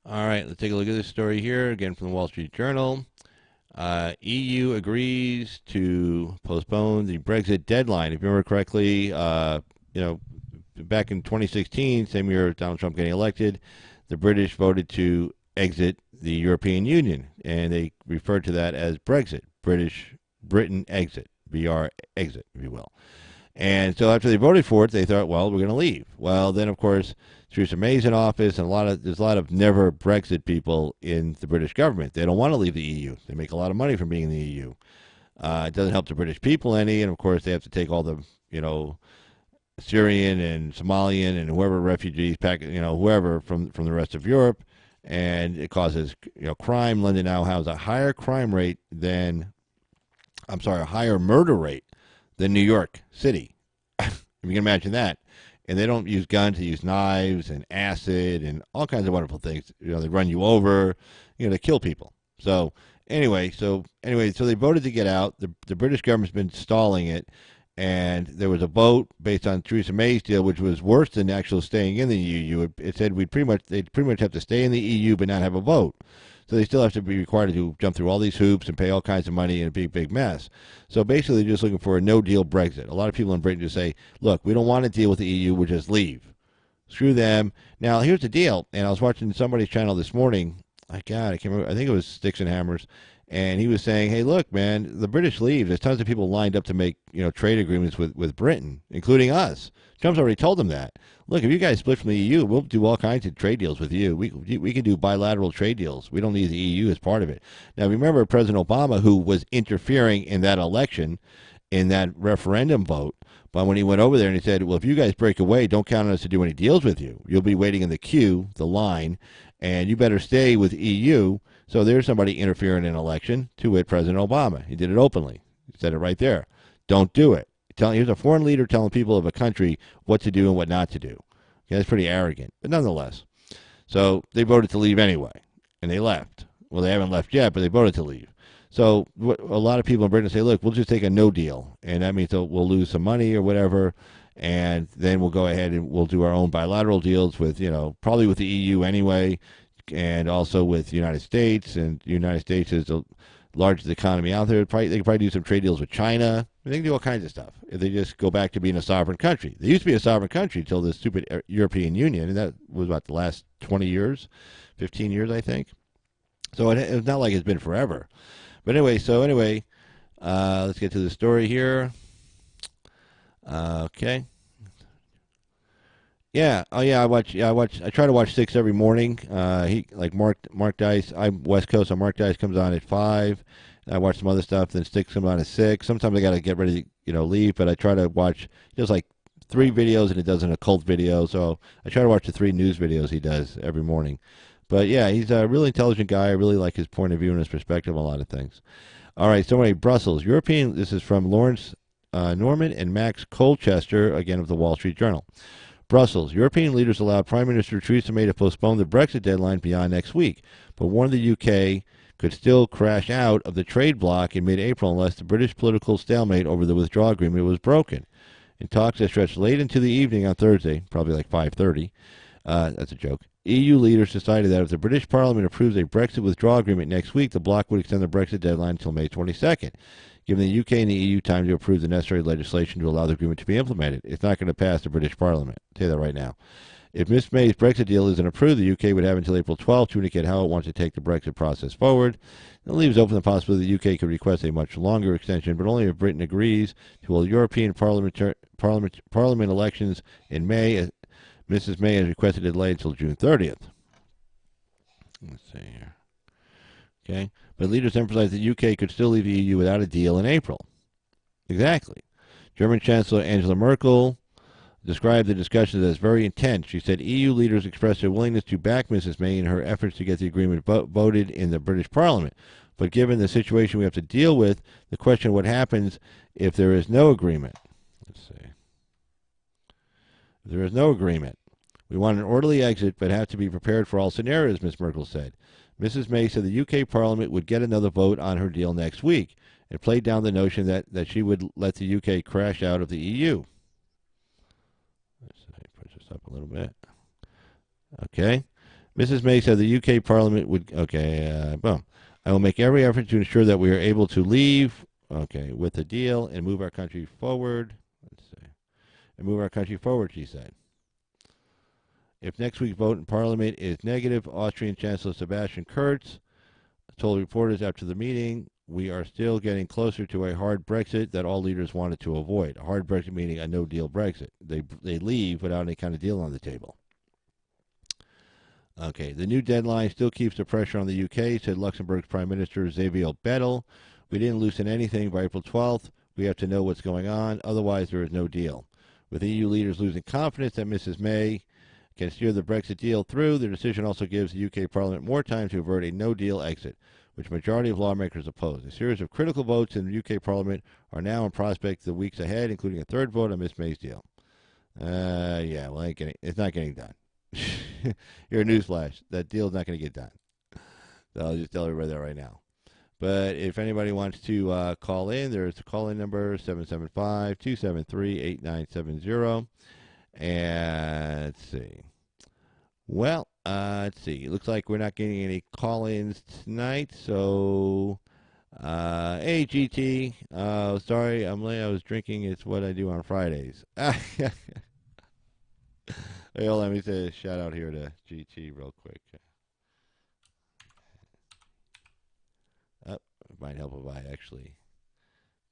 All right, let's take a look at this story here, again from the Wall Street Journal. EU agrees to postpone the Brexit deadline. If you remember correctly, back in 2016, same year Donald Trump getting elected, the British voted to exit the European Union, and they referred to that as Brexit, Britain exit, BR exit, if you will. And so after they voted for it, they thought, well, we're going to leave. Well, then, of course, Theresa May's in office, and there's a lot of never Brexit people in the British government. They don't want to leave the EU. They make a lot of money from being in the EU. It doesn't help the British people any, and of course, they have to take all the, Syrian and Somalian and whoever refugees, whoever from the rest of Europe, and it causes crime. London now has a higher murder rate than New York City. If you can imagine that. And they don't use guns, they use knives and acid and all kinds of wonderful things. They run you over, they kill people. So anyway, so they voted to get out. The British government's been stalling it, and there was a vote based on Theresa May's deal, which was worse than actually staying in the EU. It said they'd pretty much have to stay in the EU but not have a vote. So they still have to be required to jump through all these hoops and pay all kinds of money in a big, big mess. So basically, they're just looking for a no-deal Brexit. A lot of people in Britain just say, look, we don't want to deal with the EU, we'll just leave. Screw them. Now, here's the deal, and I was watching somebody's channel this morning. I can't remember. I think it was Sticks and Hammers. And he was saying, hey, look, man, the British leave. There's tons of people lined up to make trade agreements with Britain, including us. Trump's already told them that. Look, if you guys split from the EU, we'll do all kinds of trade deals with you. We can do bilateral trade deals. We don't need the EU as part of it. Now, remember President Obama, who was interfering in that election, in that referendum vote, but when he went over there and he said, well, if you guys break away, don't count on us to do any deals with you. You'll be waiting in the queue, the line, and you better stay with EU. So there's somebody interfering in an election, to wit, President Obama. He did it openly. He said it right there. Don't do it. Here's a foreign leader telling people of a country what to do and what not to do. Okay, that's pretty arrogant, but nonetheless. So they voted to leave anyway, and they left. Well, they haven't left yet, but they voted to leave. So a lot of people in Britain say, look, we'll just take a no deal, and that means we'll lose some money or whatever, and then we'll go ahead and we'll do our own bilateral deals with, probably with the EU anyway, and also with the United States. And the United States is the largest economy out there. Probably, they could probably do some trade deals with China. They can do all kinds of stuff if they just go back to being a sovereign country. They used to be a sovereign country until the stupid European Union, and that was about the last 20 years, 15 years, I think. So it's not like it's been forever. But anyway, let's get to the story here. Okay. Yeah. Oh yeah. I watch. Yeah. I watch. I try to watch six every morning. He like Mark Dice. I'm West Coast, so Mark Dice comes on at 5. I watch some other stuff. Then Six comes on at 6. Sometimes I got to get ready to leave, but I try to watch. He does like 3 videos and he does an occult video. So I try to watch the 3 news videos he does every morning. But yeah, he's a really intelligent guy. I really like his point of view and his perspective on a lot of things. All right. So anyway, Brussels, European. This is from Lawrence Norman and Max Colchester, again of the Wall Street Journal. Brussels. European leaders allowed Prime Minister Theresa May to postpone the Brexit deadline beyond next week, but warned the UK could still crash out of the trade bloc in mid-April unless the British political stalemate over the withdrawal agreement was broken. In talks that stretched late into the evening on Thursday, probably like 5:30, that's a joke, EU leaders decided that if the British Parliament approves a Brexit withdrawal agreement next week, the bloc would extend the Brexit deadline until May 22nd, giving the UK and the EU time to approve the necessary legislation to allow the agreement to be implemented. It's not going to pass the British Parliament. I'll tell you that right now. If Ms May's Brexit deal isn't approved, the UK would have until April 12th to indicate how it wants to take the Brexit process forward. It leaves open the possibility the UK could request a much longer extension, but only if Britain agrees to hold European Parliament elections in May. Mrs May has requested a delay until June 30th. Let's see here. Okay. But leaders emphasized that the UK could still leave the EU without a deal in April. Exactly. German Chancellor Angela Merkel described the discussions as very intense. She said EU leaders expressed their willingness to back Mrs May in her efforts to get the agreement voted in the British Parliament. But given the situation we have to deal with, the question of what happens if there is no agreement. Let's see. If there is no agreement. We want an orderly exit, but have to be prepared for all scenarios, Ms. Merkel said. Mrs May said the UK Parliament would get another vote on her deal next week. It played down the notion that she would let the UK crash out of the EU. Let's see, push this up a little bit. Okay. Mrs May said the UK Parliament would... Okay, boom. I will make every effort to ensure that we are able to leave, with the deal and move our country forward. Let's see. And move our country forward, she said. If next week's vote in Parliament is negative, Austrian Chancellor Sebastian Kurz told reporters after the meeting, we are still getting closer to a hard Brexit that all leaders wanted to avoid. A hard Brexit meaning a no-deal Brexit. They leave without any kind of deal on the table. Okay, the new deadline still keeps the pressure on the UK, said Luxembourg's Prime Minister Xavier Bettel. We didn't loosen anything by April 12th. We have to know what's going on. Otherwise, there is no deal. With EU leaders losing confidence that Mrs May can steer the Brexit deal through, the decision also gives the UK Parliament more time to avert a no-deal exit, which a majority of lawmakers oppose. A series of critical votes in the UK Parliament are now in prospect the weeks ahead, including a third vote on Ms May's deal. It's not getting done. Here, a newsflash. That deal's not going to get done. So I'll just tell everybody that right now. But if anybody wants to call in, there's the call-in number, 775-273-8970. And let's see. Well, let's see. It looks like we're not getting any call-ins tonight. So, hey, GT. Sorry, I'm late. I was drinking. It's what I do on Fridays. Hey, hold on. Let me say a shout-out here to GT real quick. It might help if I actually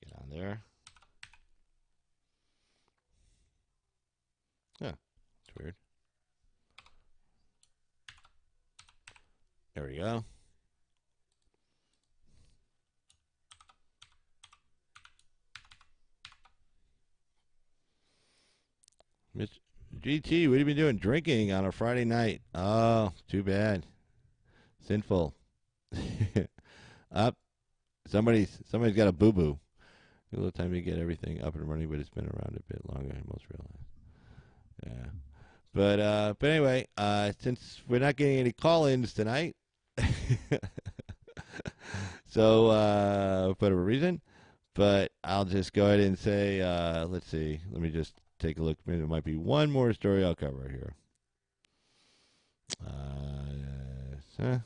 get on there. Huh. It's weird. There we go. Mr. GT, what have you been doing? Drinking on a Friday night. Oh, too bad. Sinful. Up. Somebody's got a boo-boo. A little time to get everything up and running, but it's been around a bit longer than most realize. Yeah. But anyway, since we're not getting any call-ins tonight, so for whatever reason, but I'll just go ahead and say, let's see. Let me just take a look. Maybe there might be one more story I'll cover here. Uh,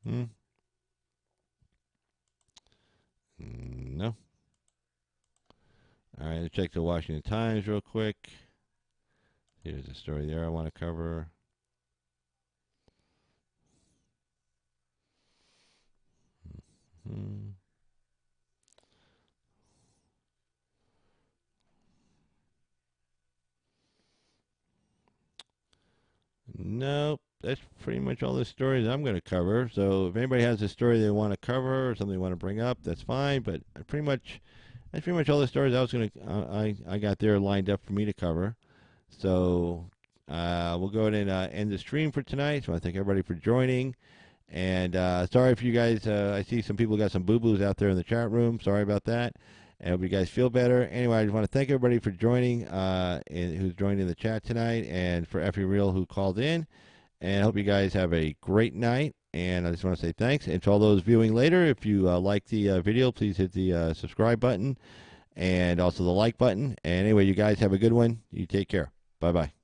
mm, no. All right, let's check the Washington Times real quick. Here's a story there I want to cover. Hmm. Nope, that's pretty much all the stories I'm going to cover. So if anybody has a story they want to cover or something they want to bring up, that's fine. But that's pretty much all the stories I was going to I got there lined up for me to cover. So we'll go ahead and end the stream for tonight. So I want to thank everybody for joining. And sorry for you guys. I see some people got some boo boos out there in the chat room. Sorry about that. I hope you guys feel better. Anyway, I just want to thank everybody for joining, and who's joined in the chat tonight, and for Effie Real who called in. And I hope you guys have a great night. And I just want to say thanks. And to all those viewing later, if you like the video, please hit the subscribe button and also the like button. And anyway, you guys have a good one. You take care. Bye bye.